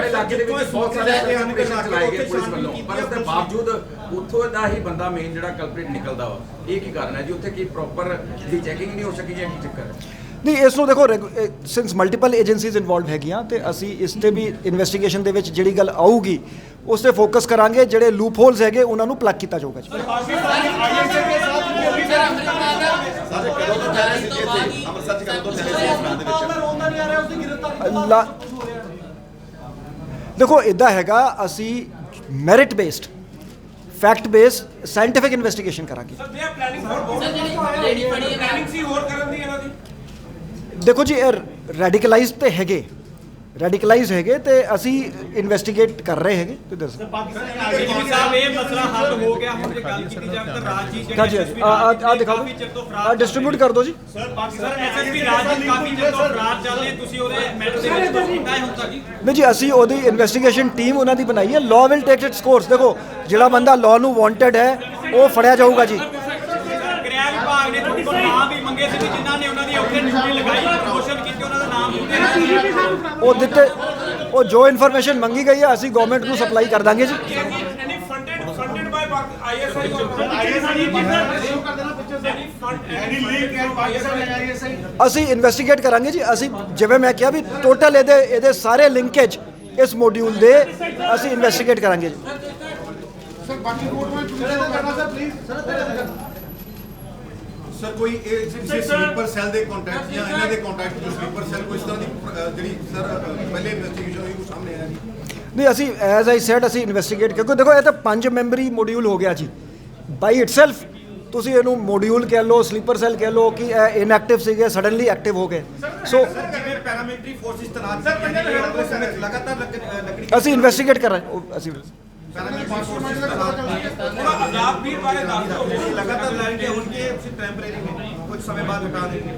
ਇਲਾਕੇ ਦੇ ਵਿੱਚ ਬਹੁਤ ਸਾਰੇ ਆਪਰੇਸ਼ਨ ਚਲਾਏ ਗਏ ਪੁਲਿਸ ਵੱਲੋਂ ਪਰ ਉਸ ਦੇ ਬਾਵਜੂਦ ਉੱਥੋਂ ਦਾ ਹੀ ਬੰਦਾ ਮੇਨ ਜਿਹੜਾ ਕਲਪ੍ਰਿਟ ਨਿਕਲਦਾ ਵਾ। ਇਹ ਕੀ ਕਾਰਨ ਹੈ ਜੀ ਉੱਥੇ ਕੀ ਪ੍ਰੋਪਰ ਦੀ ਚੈਕਿੰਗ ਨਹੀਂ ਹੋ ਸਕੀ ਜਾਂ ਕੀ ਚੱਕਰ ਹੈ? ਨਹੀਂ ਇਸ ਨੂੰ ਦੇਖੋ ਸਿੰਸ ਮਲਟੀਪਲ ਏਜੰਸੀਜ਼ ਇਨਵੋਲਵ ਹੈਗੀਆਂ ਤੇ ਅਸੀਂ ਇਸ ਤੇ ਵੀ ਇਨਵੈਸਟੀਗੇਸ਼ਨ ਦੇ ਵਿੱਚ ਜਿਹੜੀ ਗੱਲ ਆਊਗੀ ਉਸ ਤੇ ਫੋਕਸ ਕਰਾਂਗੇ। ਜਿਹੜੇ ਲੂਪ ਹੋਲਸ ਹੈਗੇ ਉਹਨਾਂ ਨੂੰ ਪਲੱਗ ਕੀਤਾ ਜਾਊਗਾ ਜੀ। ਦੇਖੋ ਇੱਦਾਂ ਹੈਗਾ ਅਸੀਂ merit based fact based scientific investigation ਕਰਾਂਗੇ। ਸਰ ਦੇ ਪਲੈਨਿੰਗ ਫॉर ਪਲੈਨਿੰਗ ਸੀ ਹੋਰ ਕਰਨ ਦੀ ਇਹਨਾਂ ਦੀ। ਦੇਖੋ ਜੀ ਇਹ ਰੈਡੀਕਲਾਈਜ਼ਡ ਤੇ ਹੈਗੇ ਰੈਡੀਕਲਾਈਜ਼ ਹੈਗੇ ਤੇ ਅਸੀਂ ਇਨਵੈਸਟੀਗੇਟ ਕਰ ਰਹੇ ਹੈਗੇ ਤੇ ਦੱਸੋ ਸਾਹਿਬ ਇਹ ਮਸਲਾ ਹੱਲ ਹੋ ਗਿਆ ਹੁਣ ਜੇ ਗੱਲ ਕੀਤੀ ਜਾਵੇ ਤਾਂ ਰਾਜਜੀਤ ਜੀ ਆ ਦਿਖਾਓ ਆ ਡਿਸਟ੍ਰੀਬਿਊਟ ਕਰ ਦਿਓ ਜੀ। ਸਰ ਪਾਕਿਸਤਾਨ SSP ਰਾਜਜੀਤ ਕਾਫੀ ਚਿਰ ਤੋਂ ਫਰਾਰ ਚੱਲ ਰਹੇ ਤੁਸੀਂ ਉਹਦੇ ਮੈਟਰ ਦੇ ਵਿੱਚ ਕੀਤਾ ਹੈ ਹੁਣ ਤੱਕ ਜੀ? ਨਹੀਂ ਜੀ ਅਸੀਂ ਉਹਦੀ ਇਨਵੈਸਟੀਗੇਸ਼ਨ ਟੀਮ ਉਹਨਾਂ ਦੀ ਬਣਾਈ ਹੈ। Law will take it's course. ਦੇਖੋ ਜਿਹੜਾ ਬੰਦਾ ਲਾਅ ਨੂੰ ਵਾਂਟਡ ਹੈ ਉਹ ਫੜਿਆ ਜਾਊਗਾ ਜੀ। ਗ੍ਰਹਿ ਵਿਭਾਗ ਨੇ ਤੁਹਾਡੇ ਕੋਲ ਨਾਮ ਵੀ ਮੰਗੇ ਸੀ ਜਿਨ੍ਹਾਂ ਨੇ ਉਹਨਾਂ ਦੀ ਉੱਥੇ ਡਿਊਟੀ ਲਗਾਈ ਪ੍ਰਮੋਸ਼ਨ ਕੀਤੀ ਉਹਨਾਂ ਦਾ ਨਾਮ ਉਹ ਦਿੱਤੇ ਉਹ ਜੋ ਇਨਫੋਰਮੇਸ਼ਨ ਮੰਗੀ ਗਈ ਹੈ ਅਸੀਂ ਗਵਰਨਮੈਂਟ ਨੂੰ ਸਪਲਾਈ ਕਰ ਦਾਂਗੇ ਜੀ। any funded by ISI or ਅਸੀਂ ਇਨਵੈਸਟੀਗੇਟ ਕਰਾਂਗੇ ਜੀ। ਅਸੀਂ ਜਿਵੇਂ ਮੈਂ ਕਿਹਾ ਵੀ ਟੋਟਲ ਇਹਦੇ ਸਾਰੇ ਲਿੰਕੇਜ ਇਸ ਮੋਡਿਊਲ ਦੇ ਅਸੀਂ ਇਨਵੈਸਟੀਗੇਟ ਕਰਾਂਗੇ ਜੀ। ਸਰ ਬਾਕੀ ਕੋਰਟ ਵਿੱਚ ਕਰਨਾ ਸਰ ਪਲੀਜ਼ ਸਰ ਕੋਈ ਇਹ ਸਲੀਪਰ ਸੈੱਲ ਦੇ ਕੰਟੈਕਟ ਜਾਂ ਇਹਨਾਂ ਦੇ ਕੰਟੈਕਟ ਜੋ ਸਲੀਪਰ ਸੈੱਲ ਕੋਈ ਇਸ ਤਰ੍ਹਾਂ ਦੀ ਜਿਹੜੀ ਸਰ ਪਹਿਲੇ ਇਨਵੈਸਟੀਗੇਸ਼ਨ ਹੋਈ ਉਹ ਸਾਹਮਣੇ ਆਇਆ ਜੀ? ਨਹੀਂ ਅਸੀਂ ਐਜ਼ ਆਈ ਸੈਡ ਅਸੀਂ ਇਨਵੈਸਟੀਗੇਟ ਕਿਉਂਕਿ ਦੇਖੋ ਇਹ ਤਾਂ 5 ਮੈਂਬਰੀ ਮੋਡਿਊਲ ਹੋ ਗਿਆ ਜੀ ਬਾਈ ਇਟਸੈਲਫ। ਤੁਸੀਂ ਇਹਨੂੰ ਮੋਡਿਊਲ ਕਹਿ ਲਓ ਸਲੀਪਰ ਸੈੱਲ ਕਹਿ ਲਓ ਕਿ ਇਹ ਇਨਐਕਟਿਵ ਸੀਗੇ ਸਡਨਲੀ ਐਕਟਿਵ ਹੋ ਗਏ। ਸੋ ਜਿਵੇਂ ਪੈਰਾਮਿਲਟਰੀ ਫੋਰਸਿਸ ਤਨਾਤ ਕੀਤੀਆਂ ਲਗਾਤਾਰ ਲੱਕੜੀ ਅਸੀਂ ਇਨਵੈਸਟੀਗੇਟ ਕਰ ਰਹੇ ਅਸੀਂ ਪੈਰਾਮਿਲਟਰੀ ਫੋਰਸਿਸ आजाद भीड़ वाले लगातार लाएंगे उनके टेम्परेरी में कुछ समय बाद हटा देंगे।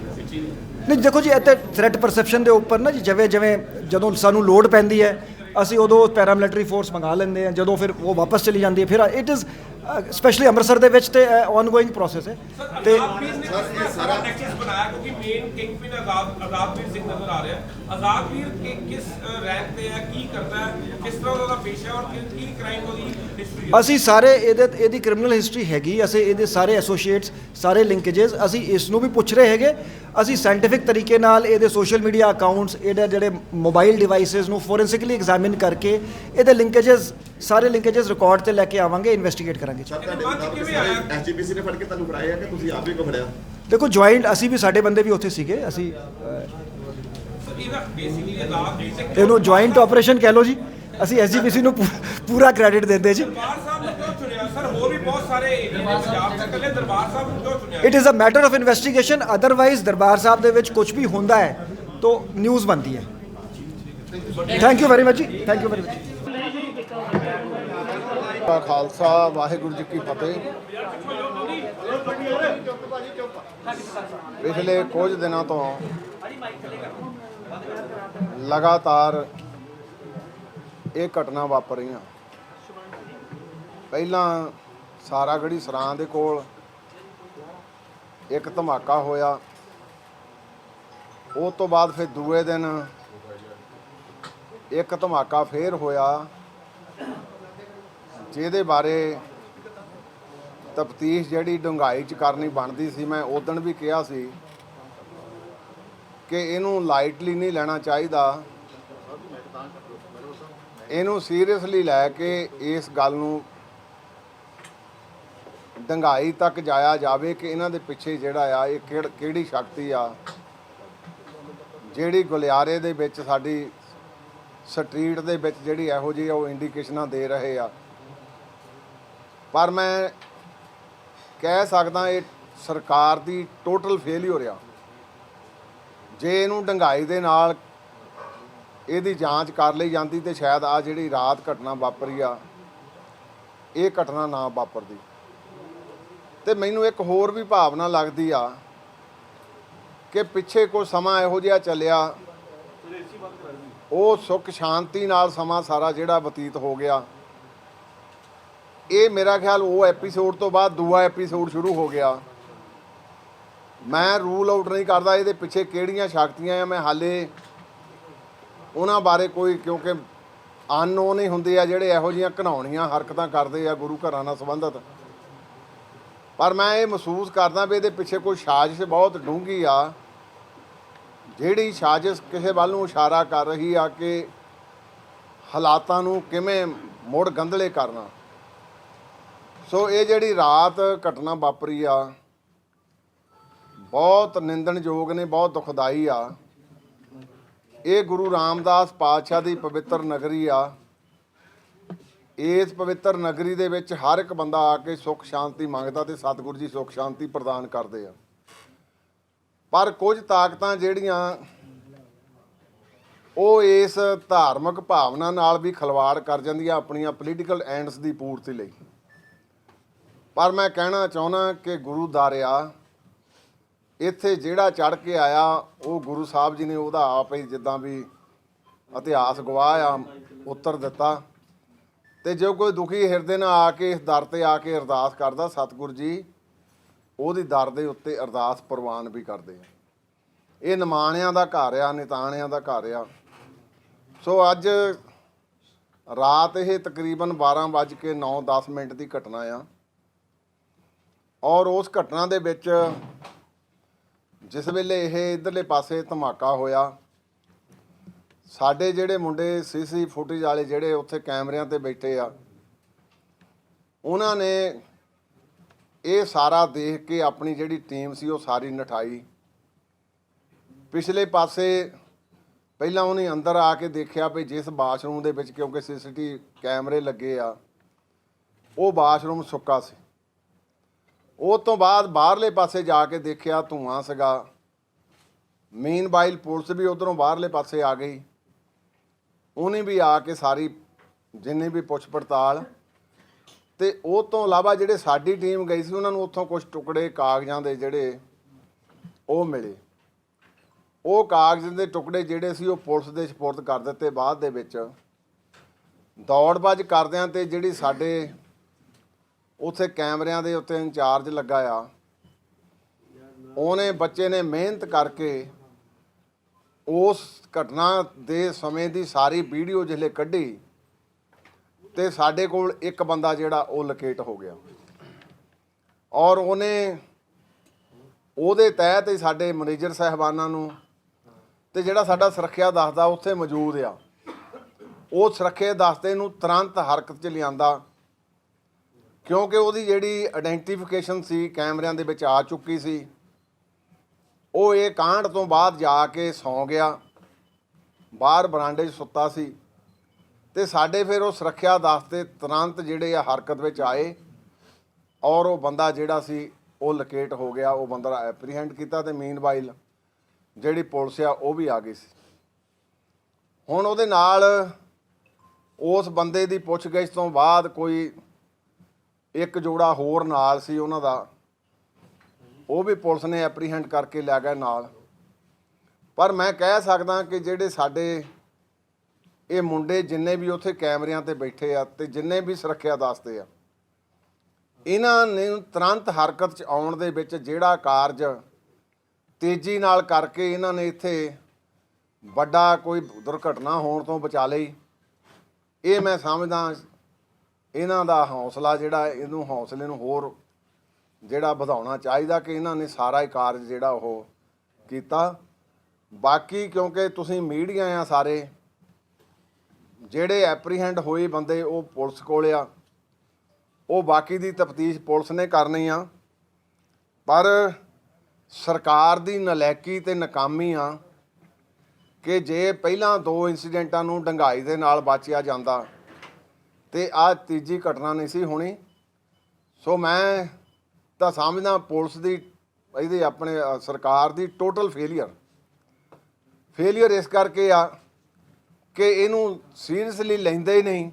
ਨਹੀਂ ਦੇਖੋ ਜੀ ਇੱਥੇ ਥ੍ਰੈਟ ਪਰਸੈਪਸ਼ਨ ਦੇ ਉੱਪਰ ਨਾ ਜੀ ਜਿਵੇਂ ਜਦੋਂ ਸਾਨੂੰ ਲੋਡ ਪੈਂਦੀ ਹੈ ਅਸੀਂ ਉਦੋਂ ਪੈਰਾਮਿਲਟਰੀ ਫੋਰਸ ਮੰਗਾ ਲੈਂਦੇ ਹਾਂ। ਜਦੋਂ ਫਿਰ ਉਹ ਵਾਪਸ ਚਲੀ ਜਾਂਦੀ ਹੈ ਫਿਰ ਇਟ ਇਜ਼ ਸਪੈਸ਼ਲੀ ਅੰਮ੍ਰਿਤਸਰ ਦੇ ਵਿੱਚ ਤੇ ਆਨਗੋਇੰਗ ਪ੍ਰੋਸੈਸ ਹੈ ਤੇ ਸਾਰਾ ਨੈਕਸਸ ਬਣਾਇਆ ਕਿਉਂਕਿ ਮੇਨ ਕਿੰਗਪਿਨ ਆਜ਼ਾਦਵੀਰ ਸਿੰਘ ਨਜ਼ਰ ਆ ਰਿਹਾ ਹੈ। ਆਜ਼ਾਦਵੀਰ ਕਿਸ ਰੈਂਕ ਤੇ ਹੈ ਕੀ ਕਰਦਾ ਹੈ ਕਿਸ ਤਰ੍ਹਾਂ ਉਹਦਾ ਪੇਸ਼ਾ ਔਰ ਕੀ ਕ੍ਰਾਈਮ ਉਹਦੀ ਹਿਸਟਰੀ ਅਸੀਂ ਸਾਰੇ ਇਹਦੀ ਕ੍ਰਿਮੀਨਲ ਹਿਸਟਰੀ ਹੈਗੀ। ਅਸੀਂ ਇਹਦੇ ਸਾਰੇ ਐਸੋਸੀਏਟਸ ਸਾਰੇ ਲਿੰਕੇजेस ਅਸੀਂ ਇਸ ਨੂੰ ਵੀ ਪੁੱਛ ਰਹੇ ਹੈਗੇ। ਅਸੀਂ ਸਾਇੰਟੀਫਿਕ ਤਰੀਕੇ ਨਾਲ ਇਹਦੇ ਸੋਸ਼ਲ ਮੀਡੀਆ ਅਕਾਊਂਟਸ ਇਹਦੇ ਜਿਹੜੇ ਮੋਬਾਈਲ ਡਿਵਾਈਸਿਸ ਨੂੰ ਫੋਰੈਂਸਿਕਲੀ ਐਗਜ਼ਾਮਿਨ ਕਰਕੇ ਇਹਦੇ ਲਿੰਕੇजेस ਸਾਰੇ ਲਿੰਕੇजेस ਰਿਕਾਰਡ ਤੇ ਲੈ ਕੇ ਆਵਾਂਗੇ ਇਨਵੈਸਟੀਗੇਟ ਕਰਾਂਗੇ। ਐਸਜੀਪੀਸੀ ਨੇ ਫੜ ਕੇ ਤੁਹਾਨੂੰ ਫੜਾਇਆ ਕਿ ਤੁਸੀਂ ਆਪ ਹੀ ਕੋ ਫੜਿਆ? ਦੇਖੋ ਜੁਆਇੰਟ ਅਸੀਂ ਵੀ ਸਾਡੇ ਬੰਦੇ ਵੀ ਉੱਥੇ ਸੀਗੇ। ਅਸੀਂ ਬੇਸਿਕਲੀ ਆਜ਼ਾਦਵੀਰ ਸਿੰਘ ਇਹਨੂੰ ਜੁਆਇੰਟ ਆਪਰੇਸ਼ਨ ਕਹਿ ਲਓ ਜੀ। ਅਸੀਂ SGPC ਨੂੰ ਪੂਰਾ ਕ੍ਰੈਡਿਟ ਦਿੰਦੇ ਜੀ। ਦਰਬਾਰ ਸਾਹਿਬ ਨੂੰ ਕਿਉਂ ਚੁਣਿਆ ਸਰ? ਹੋਰ ਵੀ ਬਹੁਤ ਸਾਰੇ ਏਰੀਆ ਨੇ ਪੰਜਾਬ ਚ ਇਕੱਲੇ ਦਰਬਾਰ ਸਾਹਿਬ ਨੂੰ ਕਿਉਂ ਚੁਣਿਆ? It is a matter of investigation. Otherwise Darbar Sahib ਦੇ ਵਿੱਚ ਕੁਝ ਵੀ ਹੁੰਦਾ ਹੈ ਤਾਂ ਨਿਊਜ਼ ਬਣਦੀ ਹੈ। ਥੈਂਕ ਯੂ ਵੈਰੀ ਮਚ ਜੀ, ਥੈਂਕ ਯੂ ਵੈਰੀ ਮਚ। ਦਾ ਖਾਲਸਾ, ਵਾਹਿਗੁਰੂ ਜੀ ਕੀ ਫਤਿਹ। ਪਿਛਲੇ ਕੁਝ ਦਿਨਾਂ ਤੋਂ ਲਗਾਤਾਰ ਇਹ ਘਟਨਾ ਵਾਪਰ ਰਹੀਆਂ। ਪਹਿਲਾਂ ਸਾਰਾਗੜ੍ਹੀ ਸਰਾਂ ਦੇ ਕੋਲ ਇੱਕ ਧਮਾਕਾ ਹੋਇਆ, ਉਹ ਤੋਂ ਬਾਅਦ ਫਿਰ ਦੂਏ ਦਿਨ ਇੱਕ ਧਮਾਕਾ ਫੇਰ ਹੋਇਆ, ਜਿਹਦੇ ਬਾਰੇ ਤਫਤੀਸ਼ ਜਿਹੜੀ ਡੂੰਘਾਈ 'ਚ ਕਰਨੀ ਬਣਦੀ ਸੀ। ਮੈਂ ਉਦਣ ਵੀ ਕਿਹਾ ਸੀ ਕਿ ਇਹਨੂੰ ਲਾਈਟਲੀ ਨਹੀਂ ਲੈਣਾ ਚਾਹੀਦਾ, ਇਹਨੂੰ ਸੀਰੀਅਸਲੀ ਲੈ ਕੇ ਇਸ ਗੱਲ ਨੂੰ ਡੂੰਘਾਈ ਤੱਕ ਜਾਇਆ ਜਾਵੇ ਕਿ ਇਹਨਾਂ ਦੇ ਪਿੱਛੇ ਜਿਹੜਾ ਆ ਇਹ ਕਿਹੜੀ ਸ਼ਕਤੀ ਆ ਜਿਹੜੀ ਗੁਲਿਆਰੇ ਦੇ ਵਿੱਚ ਸਾਡੀ ਸਟਰੀਟ ਦੇ ਵਿੱਚ ਜਿਹੜੀ ਇਹੋ ਜਿਹੀ ਉਹ ਇੰਡੀਕੇਸ਼ਨਾਂ ਦੇ ਰਹੇ ਆ। ਪਰ ਮੈਂ ਕਹਿ ਸਕਦਾ ਇਹ ਸਰਕਾਰ ਦੀ ਟੋਟਲ ਫੇਲਿਅਰ ਆ। ਜੇ ਇਹਨੂੰ ਡੂੰਘਾਈ ਦੇ ਨਾਲ ਇਹਦੀ ਜਾਂਚ ਕਰ ਲਈ ਜਾਂਦੀ ਤੇ ਸ਼ਾਇਦ ਆ ਜਿਹੜੀ ਰਾਤ ਘਟਨਾ ਵਾਪਰੀ ਆ ਇਹ ਘਟਨਾ ਨਾ ਵਾਪਰਦੀ। ਤੇ ਮੈਨੂੰ ਇੱਕ ਹੋਰ ਵੀ ਭਾਵਨਾ ਲੱਗਦੀ ਆ ਕਿ ਪਿੱਛੇ ਕੁਝ ਸਮਾਂ ਇਹੋ ਜਿਹਾ ਚੱਲਿਆ, ਉਹ ਸੁੱਖ ਸ਼ਾਂਤੀ ਨਾਲ ਸਮਾਂ ਸਾਰਾ ਜਿਹੜਾ ਬਤੀਤ ਹੋ ਗਿਆ। ਇਹ ਮੇਰਾ ਖਿਆਲ ਉਹ ਐਪੀਸੋਡ ਤੋਂ ਬਾਅਦ ਦੂਆ ਐਪੀਸੋਡ ਸ਼ੁਰੂ ਹੋ ਗਿਆ। ਮੈਂ ਰੂਲ ਆਊਟ ਨਹੀਂ ਕਰਦਾ ਇਹਦੇ ਪਿੱਛੇ ਕਿਹੜੀਆਂ ਸ਼ਕਤੀਆਂ ਆ, ਮੈਂ ਹਾਲੇ ਉਹਨਾਂ ਬਾਰੇ ਕੋਈ, ਕਿਉਂਕਿ ਅਨਨੋਨ ਹੀ ਹੁੰਦੇ ਆ ਜਿਹੜੇ ਇਹੋ ਜਿਹੀਆਂ ਘਿਨਾਉਣੀਆਂ ਹਰਕਤਾਂ ਕਰਦੇ ਆ ਗੁਰੂ ਘਰਾਂ ਨਾਲ ਸੰਬੰਧਿਤ। ਪਰ ਮੈਂ ਇਹ ਮਹਿਸੂਸ ਕਰਦਾ ਵੀ ਇਹਦੇ ਪਿੱਛੇ ਕੋਈ ਸਾਜ਼ਿਸ਼ ਬਹੁਤ ਡੂੰਘੀ ਆ, ਜਿਹੜੀ ਸਾਜ਼ਿਸ਼ ਕਿਸੇ ਵੱਲ ਨੂੰ ਇਸ਼ਾਰਾ ਕਰ ਰਹੀ ਆ ਕਿ ਹਾਲਾਤਾਂ ਨੂੰ ਕਿਵੇਂ ਮੁੜ ਗੰਧਲੇ ਕਰਨਾ। ਸੋ ਇਹ ਜਿਹੜੀ ਰਾਤ ਘਟਨਾ ਵਾਪਰੀ ਆ ਬਹੁਤ ਨਿੰਦਣਯੋਗ ਨੇ, ਬਹੁਤ ਦੁਖਦਾਈ ਆ। ਇਹ ਗੁਰੂ ਰਾਮਦਾਸ ਪਾਤਸ਼ਾਹ ਦੀ ਪਵਿੱਤਰ ਨਗਰੀ ਆ। ਇਸ ਪਵਿੱਤਰ ਨਗਰੀ ਦੇ ਵਿੱਚ ਹਰ ਇੱਕ ਬੰਦਾ ਆ ਕੇ ਸੁੱਖ ਸ਼ਾਂਤੀ ਮੰਗਦਾ ਤੇ ਸਤਿਗੁਰੂ ਜੀ ਸੁੱਖ ਸ਼ਾਂਤੀ ਪ੍ਰਦਾਨ ਕਰਦੇ ਆ। ਪਰ ਕੁਝ ਤਾਕਤਾਂ ਜਿਹੜੀਆਂ ਉਹ ਇਸ ਧਾਰਮਿਕ ਭਾਵਨਾ ਨਾਲ ਵੀ ਖਿਲਵਾੜ ਕਰ ਜਾਂਦੀਆਂ ਆਪਣੀਆਂ ਪੋਲੀਟੀਕਲ ਐਂਡਸ ਦੀ ਪੂਰਤੀ ਲਈ। ਪਰ ਮੈਂ ਕਹਿਣਾ ਚਾਹੁੰਦਾ ਕਿ ਗੁਰੂ ਦਾਰਿਆ ਇੱਥੇ ਜਿਹੜਾ ਚੜ੍ਹ ਕੇ ਆਇਆ ਉਹ ਗੁਰੂ ਸਾਹਿਬ ਜੀ ਨੇ ਉਹਦਾ ਆਪ ਹੀ ਜਿੱਦਾਂ ਵੀ ਇਤਿਹਾਸ ਗਵਾਹ ਆ ਉੱਤਰ ਦਿੱਤਾ। ਤੇ ਜੇ ਕੋਈ ਦੁਖੀ ਹਿਰਦੇ ਨਾਲ ਆ ਕੇ ਇਸ ਦਰ ਤੇ ਆ ਕੇ ਅਰਦਾਸ ਕਰਦਾ, ਸਤਿਗੁਰੂ ਜੀ ਉਹਦੀ ਦਰ ਦੇ ਉੱਤੇ ਅਰਦਾਸ ਪ੍ਰਵਾਨ ਵੀ ਕਰਦੇ ਆ। ਇਹ ਨਿਮਾਣਿਆਂ ਦਾ ਘਰ ਆ, ਨਿਤਾਣਿਆਂ ਦਾ ਘਰ ਆ। ਸੋ ਅੱਜ ਰਾਤ ਇਹ ਤਕਰੀਬਨ 12:09-10 ਦੀ ਘਟਨਾ ਆ। ਔਰ ਉਸ ਘਟਨਾ ਦੇ ਵਿੱਚ ਜਿਸ ਵੇਲੇ ਇਹ ਇਧਰਲੇ ਪਾਸੇ ਧਮਾਕਾ ਹੋਇਆ, ਸਾਡੇ ਜਿਹੜੇ ਮੁੰਡੇ ਸੀਸੀ ਫੁਟੇਜ ਵਾਲੇ ਜਿਹੜੇ ਉੱਥੇ ਕੈਮਰਿਆਂ ਤੇ ਬੈਠੇ ਆ, ਉਹਨਾਂ ਨੇ ਇਹ ਸਾਰਾ ਦੇਖ ਕੇ ਆਪਣੀ ਜਿਹੜੀ ਟੀਮ ਸੀ ਉਹ ਸਾਰੀ ਨਠਾਈ। ਪਿਛਲੇ ਪਾਸੇ ਪਹਿਲਾਂ ਉਹਨੇ ਅੰਦਰ ਆ ਕੇ ਦੇਖਿਆ ਵੀ ਜਿਸ ਬਾਥਰੂਮ ਦੇ ਵਿੱਚ, ਕਿਉਂਕਿ ਸੀਸੀਟੀਵੀ ਕੈਮਰੇ ਲੱਗੇ ਆ, ਉਹ ਬਾਥਰੂਮ ਸੁੱਕਾ ਸੀ। ਉਹ ਤੋਂ ਬਾਅਦ ਬਾਹਰਲੇ ਪਾਸੇ ਜਾ ਕੇ ਦੇਖਿਆ ਧੂਆਂ ਸੀਗਾ। ਮੀਨਵਾਈਲ ਪੁਲਿਸ ਵੀ ਉਧਰੋਂ ਬਾਹਰਲੇ ਪਾਸੇ ਆ ਗਈ, ਉਹਨੇ ਵੀ ਆ ਕੇ ਸਾਰੀ ਜਿੰਨੀ ਵੀ ਪੁੱਛ ਪੜਤਾਲ। ਤੇ ਉਹ ਤੋਂ ਇਲਾਵਾ ਜਿਹੜੇ ਸਾਡੀ ਟੀਮ ਗਈ ਸੀ ਉਹਨਾਂ ਨੂੰ ਉੱਥੋਂ ਕੁਝ ਟੁਕੜੇ ਕਾਗਜ਼ਾਂ ਦੇ ਜਿਹੜੇ ਉਹ ਮਿਲੇ। ਉਹ ਕਾਗਜ਼ ਦੇ ਟੁਕੜੇ ਜਿਹੜੇ ਸੀ ਉਹ ਪੁਲਿਸ ਦੇ ਸਪੁਰਦ ਕਰ ਦਿੱਤੇ। ਬਾਅਦ ਦੇ ਵਿੱਚ ਦੌੜ ਭੱਜ ਕਰਦਿਆਂ ਤੇ ਜਿਹੜੀ ਸਾਡੇ ਉੱਥੇ ਕੈਮਰਿਆਂ ਦੇ ਉੱਤੇ ਇੰਚਾਰਜ ਲੱਗਾ ਆ, ਉਹਨੇ ਬੱਚੇ ਨੇ ਮਿਹਨਤ ਕਰਕੇ ਉਸ ਘਟਨਾ ਦੇ ਸਮੇਂ ਦੀ ਸਾਰੀ ਵੀਡੀਓ ਜਿਹੜੇ ਕੱਢੀ ਤੇ ਸਾਡੇ ਕੋਲ ਇੱਕ ਬੰਦਾ ਜਿਹੜਾ ਉਹ ਲੋਕੇਟ ਹੋ ਗਿਆ। ਔਰ ਉਹਨੇ ਉਹਦੇ ਤਹਿਤ ਹੀ ਸਾਡੇ ਮੈਨੇਜਰ ਸਾਹਿਬਾਨਾਂ ਨੂੰ ਤੇ ਜਿਹੜਾ ਸਾਡਾ ਸੁਰੱਖਿਆ ਦਸਤਾ ਉੱਥੇ ਮੌਜੂਦ ਆ, ਉਹ ਸੁਰੱਖਿਆ ਦਸਤੇ ਨੂੰ ਤੁਰੰਤ ਹਰਕਤ 'ਚ ਲਿਆਂਦਾ, ਕਿਉਂਕਿ ਉਹਦੀ ਜਿਹੜੀ ਆਇਡੈਂਟੀਫਿਕੇਸ਼ਨ ਸੀ ਕੈਮਰਿਆਂ ਦੇ ਵਿੱਚ ਆ ਚੁੱਕੀ ਸੀ। ਉਹ ਇਹ ਕਾਂਡ ਤੋਂ ਬਾਅਦ ਜਾ ਕੇ ਸੌਂ ਗਿਆ, ਬਾਹਰ ਬਰਾਂਡੇ 'ਚ ਸੁੱਤਾ ਸੀ। ਤੇ ਸਾਡੇ ਫਿਰ ਉਹ ਸੁਰੱਖਿਆ ਦਸਤੇ ਤੁਰੰਤ ਜਿਹੜੇ ਆ ਹਰਕਤ ਵਿੱਚ ਆਏ ਔਰ ਉਹ ਬੰਦਾ ਜਿਹੜਾ ਸੀ ਉਹ ਲੋਕੇਟ ਹੋ ਗਿਆ। ਉਹ ਬੰਦਾ ਐਪਰੀਹੈਂਡ ਕੀਤਾ ਤੇ ਮੀਨਵਾਈਲ ਜਿਹੜੀ ਪੁਲਿਸ ਆ ਉਹ ਵੀ ਆ ਗਈ ਸੀ। ਹੁਣ ਉਹਦੇ ਨਾਲ ਉਸ ਬੰਦੇ ਦੀ ਪੁੱਛਗਿੱਛ ਤੋਂ ਬਾਅਦ ਕੋਈ ਇੱਕ ਜੋੜਾ ਹੋਰ ਨਾਲ ਸੀ ਉਹਨਾਂ ਦਾ, ਉਹ ਵੀ ਪੁਲਿਸ ਨੇ ਐਪਰੀਹੈਂਡ ਕਰਕੇ ਲੈ ਗਏ ਨਾਲ। ਪਰ ਮੈਂ ਕਹਿ ਸਕਦਾ ਕਿ ਜਿਹੜੇ ਸਾਡੇ ਇਹ ਮੁੰਡੇ ਜਿੰਨੇ ਵੀ ਉੱਥੇ ਕੈਮਰਿਆਂ ਤੇ ਬੈਠੇ ਆ ਤੇ ਜਿੰਨੇ ਵੀ ਸੁਰੱਖਿਆ ਦਸਤੇ ਆ, ਇਹਨਾਂ ਨੇ ਤੁਰੰਤ ਹਰਕਤ 'ਚ ਆਉਣ ਦੇ ਵਿੱਚ ਜਿਹੜਾ ਕਾਰਜ ਤੇਜ਼ੀ ਨਾਲ ਕਰਕੇ ਇਹਨਾਂ ਨੇ ਇੱਥੇ ਵੱਡਾ ਕੋਈ ਦੁਰਘਟਨਾ ਹੋਣ ਤੋਂ ਬਚਾ ਲਈ। ਇਹ ਮੈਂ ਸਮਝਦਾ ਇਹਨਾਂ ਦਾ ਹੌਸਲਾ ਜਿਹੜਾ, ਇਹਨੂੰ ਹੌਸਲੇ ਨੂੰ ਹੋਰ ਜਿਹੜਾ ਵਧਾਉਣਾ ਚਾਹੀਦਾ ਕਿ ਇਹਨਾਂ ਨੇ ਸਾਰਾ ਹੀ ਕਾਰਜ ਜਿਹੜਾ ਉਹ ਕੀਤਾ। ਬਾਕੀ ਕਿਉਂਕਿ ਤੁਸੀਂ ਮੀਡੀਆ ਆ, ਸਾਰੇ ਜਿਹੜੇ ਐਪਰੀਹੈਂਡ ਹੋਏ ਬੰਦੇ ਉਹ ਪੁਲਿਸ ਕੋਲ ਆ, ਉਹ ਬਾਕੀ ਦੀ ਤਫਤੀਸ਼ ਪੁਲਿਸ ਨੇ ਕਰਨੀ ਆ। ਪਰ ਸਰਕਾਰ ਦੀ ਨਲਾਇਕੀ ਤੇ ਨਾਕਾਮੀ ਆ ਕਿ ਜੇ ਪਹਿਲਾਂ 2 ਇਨਸੀਡੈਂਟਾਂ ਨੂੰ ਡੰਗਾਈ ਦੇ ਨਾਲ ਬਚਿਆ ਜਾਂਦਾ ਤੇ ਆਹ ਤੀਜੀ ਘਟਨਾ ਨਹੀਂ ਸੀ ਹੋਣੀ। ਸੋ ਮੈਂ ਤਾਂ ਸਮਝਦਾ ਪੁਲਿਸ ਦੀ ਇਹਦੇ ਆਪਣੇ ਸਰਕਾਰ ਦੀ ਟੋਟਲ ਫੇਲੀਅਰ ਇਸ ਕਰਕੇ ਆ ਕਿ ਇਹਨੂੰ ਸੀਰੀਅਸਲੀ ਲੈਂਦੇ ਹੀ ਨਹੀਂ।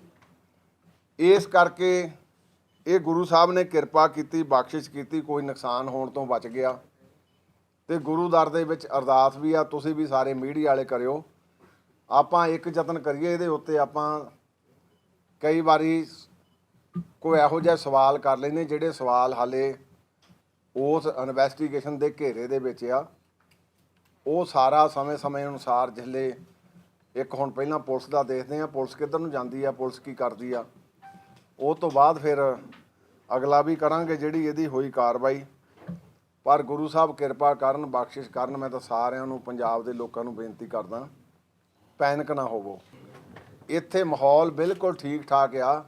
ਇਸ ਕਰਕੇ ਇਹ ਗੁਰੂ ਸਾਹਿਬ ਨੇ ਕਿਰਪਾ ਕੀਤੀ, ਬਖਸ਼ਿਸ਼ ਕੀਤੀ, ਕੋਈ ਨੁਕਸਾਨ ਹੋਣ ਤੋਂ ਬਚ ਗਿਆ। ਤੇ ਗੁਰੂ ਦਰ ਦੇ ਵਿੱਚ ਅਰਦਾਸ ਵੀ ਆ, ਤੁਸੀਂ ਵੀ ਸਾਰੇ ਮੀਡੀਆ ਵਾਲੇ ਕਰਿਓ। ਆਪਾਂ ਇੱਕ ਯਤਨ ਕਰੀਏ ਇਹਦੇ ਉੱਤੇ। ਆਪਾਂ ਕਈ ਵਾਰੀ ਕੋਈ ਇਹੋ ਜਿਹਾ ਸਵਾਲ ਕਰ ਲੈਂਦੇ ਜਿਹੜੇ ਸਵਾਲ ਹਾਲੇ ਉਸ ਇਨਵੈਸਟੀਗੇਸ਼ਨ ਦੇ ਘੇਰੇ ਦੇ ਵਿੱਚ ਆ। ਉਹ ਸਾਰਾ ਸਮੇਂ ਅਨੁਸਾਰ ਜਿਸਲੇ ਇੱਕ ਹੁਣ ਪਹਿਲਾਂ ਪੁਲਿਸ ਦਾ ਦੇਖਦੇ ਆ, ਪੁਲਿਸ ਕਿੱਧਰ ਨੂੰ ਜਾਂਦੀ ਆ, ਪੁਲਿਸ ਕੀ ਕਰਦੀ ਆ, ਉਹ ਤੋਂ ਬਾਅਦ ਫਿਰ ਅਗਲਾ ਵੀ ਕਰਾਂਗੇ ਜਿਹੜੀ ਇਹਦੀ ਹੋਈ ਕਾਰਵਾਈ। ਪਰ ਗੁਰੂ ਸਾਹਿਬ ਕਿਰਪਾ ਕਰਨ, ਬਖਸ਼ਿਸ਼ ਕਰਨ। ਮੈਂ ਤਾਂ ਸਾਰਿਆਂ ਨੂੰ, ਪੰਜਾਬ ਦੇ ਲੋਕਾਂ ਨੂੰ ਬੇਨਤੀ ਕਰਦਾ, ਪੈਨਿਕ ਨਾ ਹੋਵੋ। ਇੱਥੇ ਮਾਹੌਲ ਬਿਲਕੁਲ ਠੀਕ ਠਾਕ ਆ।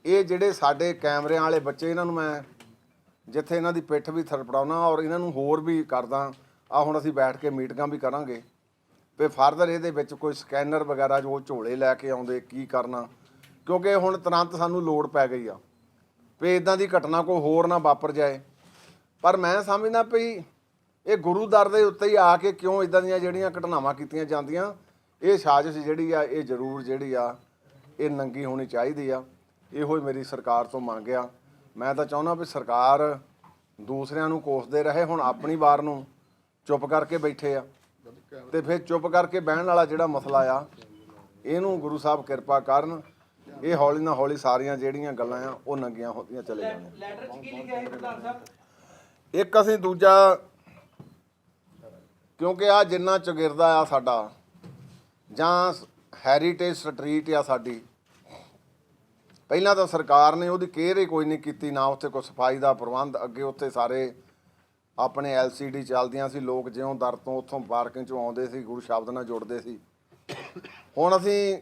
ਇਹ ਜਿਹੜੇ ਸਾਡੇ ਕੈਮਰਿਆਂ ਵਾਲੇ ਬੱਚੇ, ਇਹਨਾਂ ਨੂੰ ਮੈਂ ਜਿੱਥੇ ਇਹਨਾਂ ਦੀ ਪਿੱਠ ਵੀ ਥਰਪੜਾਉਣਾ ਔਰ ਇਹਨਾਂ ਨੂੰ ਹੋਰ ਵੀ ਕਰਦਾ। ਆ ਹੁਣ ਅਸੀਂ ਬੈਠ ਕੇ ਮੀਟਿੰਗਾਂ ਵੀ ਕਰਾਂਗੇ ਵੀ ਫਰਦਰ ਇਹਦੇ ਵਿੱਚ ਕੋਈ ਸਕੈਨਰ ਵਗੈਰਾ ਜੋ ਝੋਲੇ ਲੈ ਕੇ ਆਉਂਦੇ ਕੀ ਕਰਨਾ, ਕਿਉਂਕਿ ਹੁਣ ਤੁਰੰਤ ਸਾਨੂੰ ਲੋੜ ਪੈ ਗਈ ਆ ਵੀ ਇਦਾਂ ਦੀ ਘਟਨਾ ਕੋਈ ਹੋਰ ਨਾ ਵਾਪਰ ਜਾਏ। ਪਰ ਮੈਂ ਸਮਝਦਾ ਵੀ ਇਹ ਗੁਰੂ ਦਰ ਦੇ ਉੱਤੇ ਹੀ ਆ ਕੇ ਕਿਉਂ ਇਦਾਂ ਦੀਆਂ ਜਿਹੜੀਆਂ ਘਟਨਾਵਾਂ ਕੀਤੀਆਂ ਜਾਂਦੀਆਂ, ਇਹ ਸਾਜ਼ਿਸ਼ ਜਿਹੜੀ ਆ ਇਹ ਜ਼ਰੂਰ ਜਿਹੜੀ ਆ ਇਹ ਨੰਗੀ ਹੋਣੀ ਚਾਹੀਦੀ ਆ। ਇਹੋ ਹੀ ਮੇਰੀ ਸਰਕਾਰ ਤੋਂ ਮੰਗ ਆ। ਮੈਂ ਤਾਂ ਚਾਹੁੰਦਾ ਵੀ ਸਰਕਾਰ ਦੂਸਰਿਆਂ ਨੂੰ ਕੋਸਦੇ ਰਹੇ, ਹੁਣ ਆਪਣੀ ਵਾਰ ਨੂੰ ਚੁੱਪ ਕਰਕੇ ਬੈਠੇ ਆ। ਤੇ ਫਿਰ ਚੁੱਪ ਕਰਕੇ ਬਹਿਣ ਵਾਲਾ ਜਿਹੜਾ ਮਸਲਾ ਆ, ਇਹਨੂੰ ਗੁਰੂ ਸਾਹਿਬ ਕਿਰਪਾ ਕਰਨ, ਇਹ ਹੌਲੀ ਨਾ ਹੌਲੀ ਸਾਰੀਆਂ ਜਿਹੜੀਆਂ ਗੱਲਾਂ ਆ ਉਹ ਨੰਗੀਆਂ ਹੁੰਦੀਆਂ ਚਲੇ ਜਾਣੀਆਂ। ਲੈਟਰ 'ਚ ਕੀ ਲਿਖਿਆ ਹੈ ਪ੍ਰਧਾਨ ਸਾਹਿਬ? ਇੱਕ ਅਸੀਂ ਦੂਜਾ, ਕਿਉਂਕਿ ਆ ਜਿੰਨਾ ਚੌਗਿਰਦਾ ਆ ਸਾਡਾ ਜਾਂ ਹੈਰੀਟੇਜ ਸਟਰੀਟ ਆ ਸਾਡੀ, ਪਹਿਲਾਂ ਤਾਂ ਸਰਕਾਰ ਨੇ ਉਹਦੀ ਕੇਅਰ ਹੀ ਕੋਈ ਨਹੀਂ ਕੀਤੀ, ਨਾ ਉੱਥੇ ਕੋਈ ਸਫਾਈ ਦਾ ਪ੍ਰਬੰਧ। ਅੱਗੇ ਉੱਥੇ ਸਾਰੇ ਆਪਣੇ LCD ਚੱਲਦੀਆਂ ਸੀ, ਲੋਕ ਜਿਉਂ ਦਰ ਤੋਂ ਉੱਥੋਂ ਪਾਰਕਿੰਗ 'ਚੋਂ ਆਉਂਦੇ ਸੀ, ਗੁਰੂ ਸ਼ਬਦ ਨਾਲ ਜੁੜਦੇ ਸੀ। ਹੁਣ ਅਸੀਂ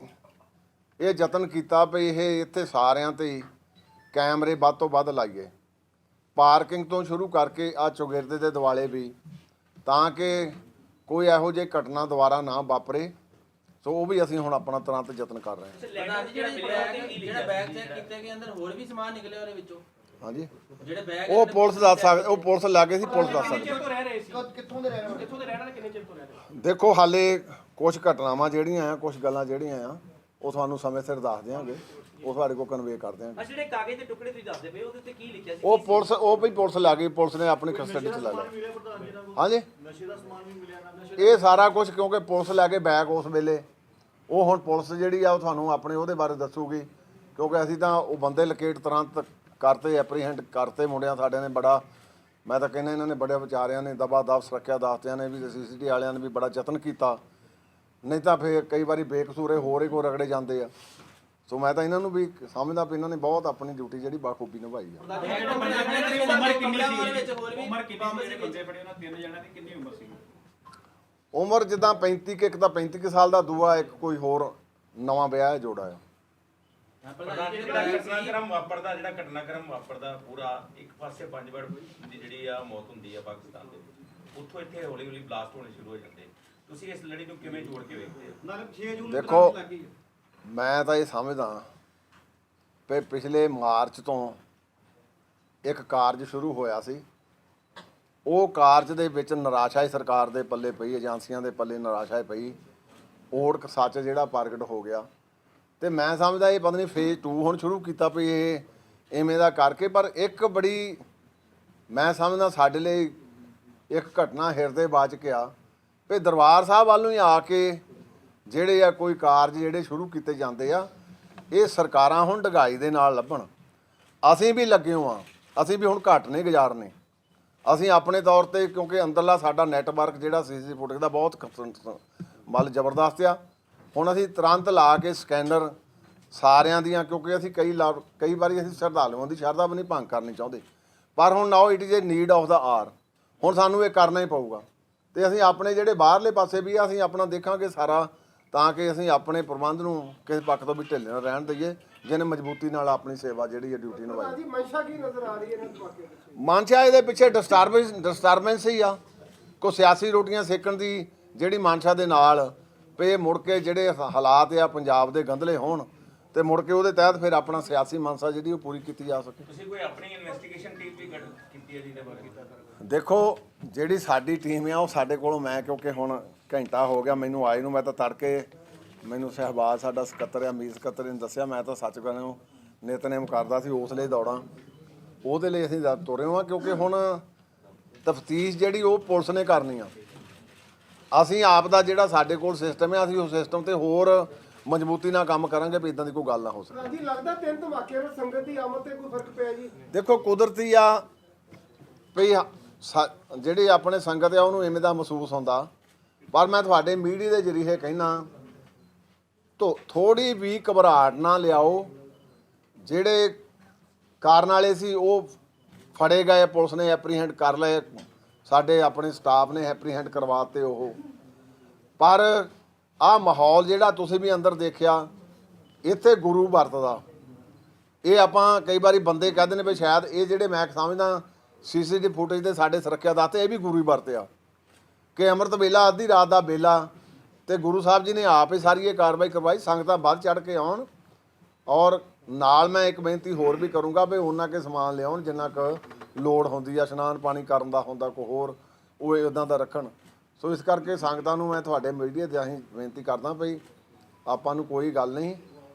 ਇਹ ਯਤਨ ਕੀਤਾ ਵੀ ਇਹ ਇੱਥੇ ਸਾਰਿਆਂ 'ਤੇ ਕੈਮਰੇ ਵੱਧ ਤੋਂ ਵੱਧ ਲਾਈਏ, ਪਾਰਕਿੰਗ ਤੋਂ ਸ਼ੁਰੂ ਕਰਕੇ ਆ ਚੌਗਿਰਦੇ ਦੇ ਦੁਆਲੇ ਵੀ, ਤਾਂ ਕਿ ਕੋਈ ਇਹੋ ਜਿਹੀ ਘਟਨਾ ਦੁਬਾਰਾ ਨਾ ਵਾਪਰੇ। ਸੋ ਉਹ ਵੀ ਅਸੀਂ ਹੁਣ ਆਪਣਾ ਤੁਰੰਤ ਯਤਨ ਕਰ ਰਹੇ ਹਾਂ। ਜਿਹੜਾ ਬੈਗ ਚੈੱਕ ਕੀਤੇ ਗਏ, ਅੰਦਰ ਹੋਰ ਵੀ ਸਮਾਨ ਨਿਕਲਿਆ ਉਹਦੇ ਵਿੱਚੋਂ? ਹਾਂਜੀ, ਜਿਹੜੇ ਬੈਗ ਉਹ ਪੁਲਿਸ ਦੱਸ ਸਕਦੇ, ਉਹ ਪੁਲਿਸ ਲੱਗੇ ਸੀ, ਪੁਲਿਸ ਦੱਸ ਸਕਦੀ। ਕਿੱਥੋਂ ਦੇ ਰਹਿਣ ਵਾਲੇ? ਕਿੰਨੇ ਚਿਰ ਤੋਂ ਰਹਿ ਰਹੇ? ਦੇਖੋ ਹਾਲੇ ਕੁਝ ਘਟਨਾਵਾਂ ਜਿਹੜੀਆਂ ਆ, ਕੁਝ ਗੱਲਾਂ ਜਿਹੜੀਆਂ ਆ, ਉਹ ਤੁਹਾਨੂੰ ਸਮੇਂ ਸਿਰ ਦੱਸ ਦਿਆਂਗੇ, ਉਹ ਤੁਹਾਡੇ ਕੋਲ ਕਨਵੇ ਕਰ ਦਿਆਂਗੇ। ਜਿਹੜੇ ਕਾਗਜ਼ ਦੇ ਟੁਕੜੇ ਤੁਸੀਂ ਦੱਸਦੇ ਪਏ ਉਹਦੇ ਉੱਤੇ ਕੀ ਲਿਖਿਆ ਸੀ? ਉਹ ਪੁਲਿਸ, ਉਹ ਵੀ ਪੁਲਿਸ ਲੱਗ ਗਈ, ਪੁਲਿਸ ਨੇ ਆਪਣੀ ਕਸਟਡੀ 'ਚ ਲੈ ਲਿਆ। ਹਾਂਜੀ, ਨਸ਼ੇ ਦਾ ਸਮਾਨ ਵੀ ਮਿਲਿਆ ਨਾ? ਇਹ ਸਾਰਾ ਕੁਝ ਕਿਉਂਕਿ ਪੁਲਿਸ ਲੈ ਕੇ ਬੈਗ ਉਸ ਵੇਲੇ, ਉਹ ਹੁਣ ਪੁਲਿਸ ਜਿਹੜੀ ਆ ਉਹ ਤੁਹਾਨੂੰ ਆਪਣੇ ਉਹਦੇ ਬਾਰੇ ਦੱਸੂਗੀ, ਕਿਉਂਕਿ ਅਸੀਂ ਤਾਂ ਉਹ ਬੰਦੇ ਲੋਕੇਟ ਤੁਰੰਤ ਕਰਤੇ, ਐਪਰੀਹੈਂਡ ਕਰਤੇ ਮੁੰਡਿਆਂ ਸਾਡਿਆਂ ਨੇ। ਬੜਾ, ਮੈਂ ਤਾਂ ਕਹਿੰਦਾ ਇਹਨਾਂ ਨੇ ਬੜੇ ਵਿਚਾਰਿਆਂ ਨੇ, ਦਬਾ ਦਬ ਸੁਰੱਖਿਆ ਦਾਸਤਿਆਂ ਨੇ ਵੀ, CCTV ਵਾਲਿਆਂ ਨੇ ਵੀ ਬੜਾ ਯਤਨ ਕੀਤਾ, ਨਹੀਂ ਤਾਂ ਫਿਰ ਕਈ ਵਾਰੀ ਬੇਕਸੂਰੇ ਹੋਰ ਹੀ ਕੋਈ ਰਗੜੇ ਜਾਂਦੇ ਆ। ਸੋ ਮੈਂ ਤਾਂ ਇਹਨਾਂ ਨੂੰ ਵੀ ਸਮਝਦਾ ਵੀ ਇਹਨਾਂ ਨੇ ਬਹੁਤ ਆਪਣੀ ਡਿਊਟੀ ਜਿਹੜੀ ਬਾਖੂਬੀ ਨਿਭਾਈ ਆ। ਉਮਰ ਕਿੰਨੀ ਸੀ? ਉਮਰ ਕਿੰਨੀ ਸੀ ਬੰਦੇ ਫੜੇ ਉਹਨਾਂ 3 ਜਣਿਆਂ ਦੀ? ਕਿੰਨੀ ਉਮਰ ਸੀ? ਉਮਰ ਜਿੱਦਾਂ 35 ਕਿ, ਇੱਕ ਤਾਂ 35 ਸਾਲ ਦਾ, ਦੂਆ ਇੱਕ ਕੋਈ ਹੋਰ ਨਵਾਂ ਵਿਆਹ ਜੋੜਾ ਆ। ਘਟਨਾਕ੍ਰਮ ਵਾਪਰਦਾ, ਜਿਹੜਾ ਘਟਨਾਕ੍ਰਮ ਵਾਪਰਦਾ ਪੂਰਾ, ਇੱਕ ਪਾਸੇ 5 ਵੜ ਦੀ ਜਿਹੜੀ ਆ ਮੌਤ ਹੁੰਦੀ ਆ ਪਾਕਿਸਤਾਨ ਦੇ ਵਿੱਚ, ਉੱਥੋਂ ਇੱਥੇ ਹੌਲੀ ਹੌਲੀ ਬਲਾਸਟ ਹੋਣੇ ਸ਼ੁਰੂ ਹੋ ਜਾਂਦੇ। ਤੁਸੀਂ ਇਸ ਲੜੀ ਨੂੰ ਕਿਵੇਂ ਜੋੜ ਕੇ ਵੇਖਦੇ ਹੋ? ਨਾਲੇ 6 ਜੂਨ ਦੇਖੋ, ਮੈਂ ਤਾਂ ਇਹ ਸਮਝਦਾ ਵੀ ਪਿਛਲੇ ਮਾਰਚ ਤੋਂ ਇੱਕ ਕਾਰਜ ਸ਼ੁਰੂ ਹੋਇਆ ਸੀ। ਉਹ ਕਾਰਜ ਦੇ ਵਿੱਚ ਨਿਰਾਸ਼ਾ ਹੀ ਸਰਕਾਰ ਦੇ ਪੱਲੇ ਪਈ, ਏਜੰਸੀਆਂ ਦੇ ਪੱਲੇ ਨਿਰਾਸ਼ਾ ਹੀ ਪਈ ਓੜ ਸੱਚ ਜਿਹੜਾ ਪ੍ਰਗਟ ਹੋ ਗਿਆ। ਤੇ ਮੈਂ ਸਮਝਦਾ ਇਹ ਪਤਾ ਨਹੀਂ ਫੇਜ਼ 2 ਹੁਣ ਸ਼ੁਰੂ ਕੀਤਾ ਵੀ ਇਹ ਇਵੇਂ ਦਾ ਕਰਕੇ। ਪਰ ਇੱਕ ਬੜੀ ਮੈਂ ਸਮਝਦਾ ਸਾਡੇ ਲਈ ਇੱਕ ਘਟਨਾ ਹਿਰਦੇ ਬਾਚ ਗਿਆ ਵੀ ਦਰਬਾਰ ਸਾਹਿਬ ਵੱਲ ਨੂੰ ਹੀ ਆ ਕੇ ਜਿਹੜੇ ਆ ਕੋਈ ਕਾਰਜ ਜਿਹੜੇ ਸ਼ੁਰੂ ਕੀਤੇ ਜਾਂਦੇ ਆ, ਇਹ ਸਰਕਾਰਾਂ ਹੁਣ ਡਗਾਈ ਦੇ ਨਾਲ ਲੱਭਣ। ਅਸੀਂ ਵੀ ਲੱਗੇ ਹਾਂ, ਅਸੀਂ ਵੀ ਹੁਣ ਘੱਟ ਨਹੀਂ ਗੁਜ਼ਾਰਨੇ। ਅਸੀਂ ਆਪਣੇ ਤੌਰ ਤੇ ਕਿਉਂਕਿ ਅੰਦਰਲਾ ਸਾਡਾ ਨੈਟਵਰਕ ਜਿਹੜਾ ਸੀਸੀ ਫੁਟੇਜ ਦਾ ਬਹੁਤ ਮਤਲਬ ਜ਼ਬਰਦਸਤ ਆ। ਹੁਣ ਅਸੀਂ ਤੁਰੰਤ ਲਾ ਕੇ ਸਕੈਨਰ ਸਾਰਿਆਂ ਦੀਆਂ, ਕਿਉਂਕਿ ਅਸੀਂ ਕਈ ਵਾਰੀ ਅਸੀਂ ਸ਼ਰਧਾਲੂਆਂ ਦੀ ਸ਼ਰਧਾ ਵੀ ਨਹੀਂ ਭੰਗ ਕਰਨੀ ਚਾਹੁੰਦੇ, ਪਰ ਹੁਣ now it is a need of the hour. ਹੁਣ ਸਾਨੂੰ ਇਹ ਕਰਨਾ ਹੀ ਪਊਗਾ। ਤੇ ਅਸੀਂ ਆਪਣੇ ਜਿਹੜੇ ਬਾਹਰਲੇ ਪਾਸੇ ਵੀ ਅਸੀਂ ਆਪਣਾ ਦੇਖਾਂਗੇ ਸਾਰਾ, ਤਾਂ ਕਿ ਅਸੀਂ ਆਪਣੇ ਪ੍ਰਬੰਧ ਨੂੰ ਕਿਸੇ ਪੱਖ ਤੋਂ ਵੀ ਢਿੱਲੇ ਨਾ ਰਹਿਣ ਦਈਏ, ਜਿਹਨੇ ਮਜ਼ਬੂਤੀ ਨਾਲ ਆਪਣੀ ਸੇਵਾ ਜਿਹੜੀ ਹੈ ਡਿਊਟੀ ਨਿਭਾਈ। ਮਨਸ਼ਾ ਕੀ ਨਜ਼ਰ ਆ ਰਹੀ ਹੈ ਮਨਸ਼ਾ ਇਹਦੇ ਪਿੱਛੇ ਡਿਸਟਰਬੈਂਸ ਹੀ ਆ। ਕੋਈ ਸਿਆਸੀ ਰੋਟੀਆਂ ਸੇਕਣ ਦੀ ਜਿਹੜੀ ਮਨਸ਼ਾ ਦੇ ਨਾਲ ਪੇ ਮੁੜ ਕੇ ਜਿਹੜੇ ਹਾਲਾਤ ਆ ਪੰਜਾਬ ਦੇ ਗੰਧਲੇ ਹੋਣ ਤੇ ਮੁੜ ਕੇ ਉਹਦੇ ਤਹਿਤ ਫਿਰ ਆਪਣਾ ਸਿਆਸੀ ਮਨਸ਼ਾ ਜਿਹੜੀ ਉਹ ਪੂਰੀ ਕੀਤੀ ਜਾ ਸਕੇ। ਤੁਸੀਂ ਕੋਈ ਆਪਣੀ ਇਨਵੈਸਟੀਗੇਸ਼ਨ ਟੀਮ ਵੀ ਗਠਿਤ ਕੀਤੀ ਹੈ ਜਿਹਦੇ ਬਾਰੇ? ਦੇਖੋ ਜਿਹੜੀ ਸਾਡੀ ਟੀਮ ਆ ਉਹ ਸਾਡੇ ਕੋਲੋਂ, ਮੈਂ ਕਿਉਂਕਿ ਹੁਣ ਘੰਟਾ ਹੋ ਗਿਆ ਮੈਨੂੰ ਆਏ ਨੂੰ, ਮੈਂ ਤਾਂ ਤੜਕੇ ਮੈਨੂੰ ਸਹਿਬਾਜ਼ ਸਾਡਾ ਸਕੱਤਰ ਆ ਮੀਤ ਸਕੱਤਰ ਨੇ ਦੱਸਿਆ, ਮੈਂ ਤਾਂ ਸੱਚ ਨੂੰ ਨਿਤਨੇਮ ਕਰਦਾ ਸੀ ਉਸ ਲਈ ਦੌੜਾਂ, ਉਹਦੇ ਲਈ ਅਸੀਂ ਤੁਰੇ ਹਾਂ। ਕਿਉਂਕਿ ਹੁਣ ਤਫਤੀਸ਼ ਜਿਹੜੀ ਉਹ ਪੁਲਿਸ ਨੇ ਕਰਨੀ ਆ। ਅਸੀਂ ਆਪ ਦਾ ਜਿਹੜਾ ਸਾਡੇ ਕੋਲ ਸਿਸਟਮ ਹੈ, ਅਸੀਂ ਉਸ ਸਿਸਟਮ ਤੇ ਹੋਰ ਮਜ਼ਬੂਤੀ ਨਾਲ ਕੰਮ ਕਰਾਂਗੇ ਵੀ ਇਦਾਂ ਦੀ ਕੋਈ ਗੱਲ ਨਾ ਹੋ ਸਕੇ। ਜੀ ਲੱਗਦਾ 3 ਧਮਾਕਿਆਂ ਵਿੱਚ ਸੰਗਤ ਦੀ ਆਮਦ ਤੇ ਕੋਈ ਫਰਕ ਪਿਆ ਜੀ? ਦੇਖੋ ਕੁਦਰਤੀ ਆ ਵੀ ਜਿਹੜੀ ਆਪਣੇ ਸੰਗਤ ਆ ਉਹਨੂੰ ਇਵੇਂ ਦਾ ਮਹਿਸੂਸ ਹੁੰਦਾ, ਪਰ ਮੈਂ ਤੁਹਾਡੇ ਮੀਡੀਆ ਦੇ ਜ਼ਰੀਏ ਕਹਿਣਾ ਥੋੜੀ ਵੀ ਘਬਰਾਹਟ ਨਾ ਲਿਆਓ। ਜਿਹੜੇ ਕਾਰਨ ਵਾਲੇ ਸੀ ਉਹ ਫੜੇ ਗਏ, ਪੁਲਿਸ ਨੇ ਐਪਰੀਹੈਂਡ ਕਰ ਲਏ, ਸਾਡੇ ਆਪਣੇ ਸਟਾਫ ਨੇ ਐਪਰੀਹੈਂਡ ਕਰਵਾਤੇ ਉਹ। ਪਰ ਆਹ ਮਾਹੌਲ ਜਿਹੜਾ ਤੁਸੀਂ ਵੀ ਅੰਦਰ ਦੇਖਿਆ, ਇੱਥੇ ਗੁਰੂ ਵਰਤਦਾ। ਇਹ ਆਪਾਂ ਕਈ ਵਾਰੀ ਬੰਦੇ ਕਹਿੰਦੇ ਨੇ ਵੀ ਸ਼ਾਇਦ ਇਹ ਜਿਹੜੇ ਮੈਂ ਸਮਝਦਾ ਸੀਸੀਟੀਵੀ ਫੁਟੇਜ ਦੇ ਸਾਡੇ ਸੁਰੱਖਿਆ ਦਾਤੇ ਇਹ ਵੀ ਗੁਰੂ ਹੀ ਵਰਤਿਆ ਕਿ ਅੰਮ੍ਰਿਤ ਵੇਲਾ ਅੱਧੀ ਰਾਤ ਦਾ ਵੇਲਾ ਤੇ ਗੁਰੂ ਸਾਹਿਬ ਜੀ ਨੇ ਆਪ ਹੀ ਸਾਰੀ ਇਹ ਕਾਰਵਾਈ ਕਰਵਾਈ। ਸੰਗਤਾਂ ਵੱਧ ਚੜ੍ਹ ਕੇ ਆਉਣ, ਔਰ ਨਾਲ ਮੈਂ ਇੱਕ ਬੇਨਤੀ ਹੋਰ ਵੀ ਕਰੂੰਗਾ ਵੀ ਉਹਨਾਂ ਕੇ ਸਮਾਨ ਲਿਆਉਣ ਜਿੰਨਾ ਕੁ ਲੋੜ ਹੁੰਦੀ ਆ, ਇਸ਼ਨਾਨ ਪਾਣੀ ਕਰਨ ਦਾ ਹੁੰਦਾ ਕੋਈ ਹੋਰ, ਉਹ ਇੱਦਾਂ ਦਾ ਰੱਖਣ। ਸੋ ਇਸ ਕਰਕੇ ਸੰਗਤਾਂ ਨੂੰ ਮੈਂ ਤੁਹਾਡੇ ਮੀਡੀਆ ਦੇ ਰਾਹੀਂ ਬੇਨਤੀ ਕਰਦਾ ਭਈ ਆਪਾਂ ਨੂੰ ਕੋਈ ਗੱਲ ਨਹੀਂ,